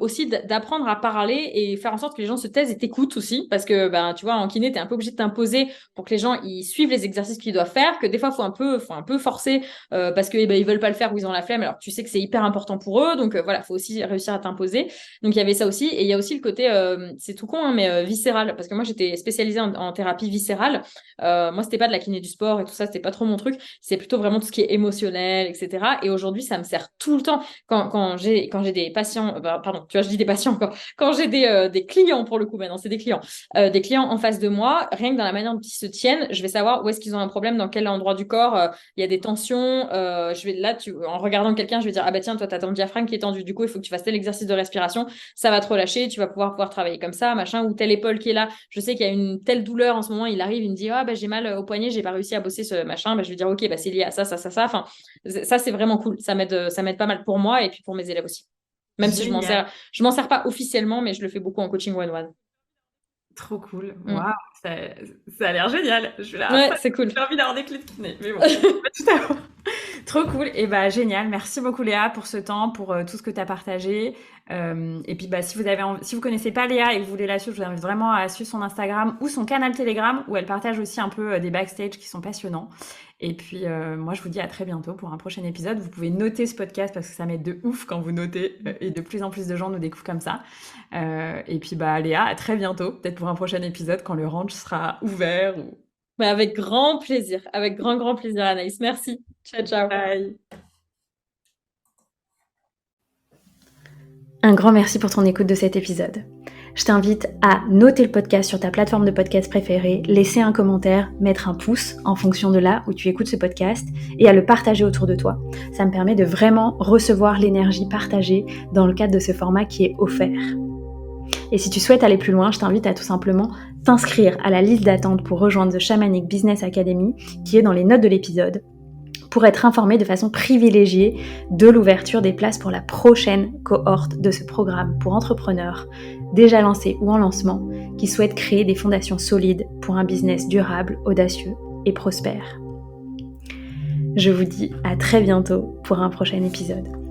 aussi d'apprendre à parler et faire en sorte que les gens se taisent et t'écoutent aussi. Parce que, ben, tu vois, en kiné, t'es un peu obligé de t'imposer pour que les gens ils suivent les exercices qu'ils doivent faire, que des fois, faut un peu forcer parce que ben, ils veulent pas le faire ou ils ont la flemme. Alors, tu sais que c'est hyper important pour eux. Donc, voilà, faut aussi réussir à t'imposer. Donc, il y avait ça aussi. Et il y a aussi le côté, c'est tout con, hein, mais viscéral. Parce que moi, j'étais spécialisée en thérapie viscérale. Moi, c'était pas de la kiné du sport et tout ça, c'était pas trop mon truc. C'est plutôt vraiment tout ce qui est émotionnel, etc. Et aujourd'hui, ça me sert tout le temps. Quand j'ai des patients, pardon, tu vois, je dis des patients encore. Quand j'ai des clients, pour le coup, maintenant, c'est des clients en face de moi, rien que dans la manière dont ils se tiennent, je vais savoir où est-ce qu'ils ont un problème, dans quel endroit du corps il y a des tensions. En regardant quelqu'un, je vais dire, ah bah tiens, toi, t'as ton diaphragme qui est tendu, du coup, il faut que tu fasses tel exercice de respiration, ça va te relâcher, tu vas pouvoir travailler comme ça, machin, ou telle épaule qui est là, je sais qu'il y a une telle douleur en ce moment, il arrive, il me dit, ah bah j'ai mal au poignet, j'ai pas réussi à bosser ce machin, bah, je vais dire, ok, bah c'est lié à ça, ça, ça, ça. Enfin, ça, c'est vraiment cool, ça m'aide pas mal pour moi et puis pour mes élèves aussi. Même si Génial. je m'en sers pas officiellement, mais je le fais beaucoup en coaching one-one. Trop cool. Mm. Waouh, ça a l'air génial. Je suis là, Ouais, après, c'est cool. j'ai envie d'avoir des clés de kiné, mais bon, pas tout à l'heure. Trop cool. Et bah génial. Merci beaucoup Léa pour ce temps, pour tout ce que tu as partagé. Et puis bah si vous connaissez pas Léa et que vous voulez la suivre, je vous invite vraiment à suivre son Instagram ou son canal Telegram où elle partage aussi un peu des backstage qui sont passionnants. Et puis moi je vous dis à très bientôt pour un prochain épisode. Vous pouvez noter ce podcast parce que ça m'aide de ouf quand vous notez et de plus en plus de gens nous découvrent comme ça. Et puis bah Léa, à très bientôt, peut-être pour un prochain épisode quand le ranch sera ouvert ou... Mais avec grand plaisir, avec grand, grand plaisir, Anaïs. Merci. Ciao, ciao. Bye. Un grand merci pour ton écoute de cet épisode. Je t'invite à noter le podcast sur ta plateforme de podcast préférée, laisser un commentaire, mettre un pouce en fonction de là où tu écoutes ce podcast et à le partager autour de toi. Ça me permet de vraiment recevoir l'énergie partagée dans le cadre de ce format qui est offert. Et si tu souhaites aller plus loin, je t'invite à tout simplement t'inscrire à la liste d'attente pour rejoindre The Shamanic Business Academy qui est dans les notes de l'épisode, pour être informé de façon privilégiée de l'ouverture des places pour la prochaine cohorte de ce programme pour entrepreneurs déjà lancés ou en lancement qui souhaitent créer des fondations solides pour un business durable, audacieux et prospère. Je vous dis à très bientôt pour un prochain épisode.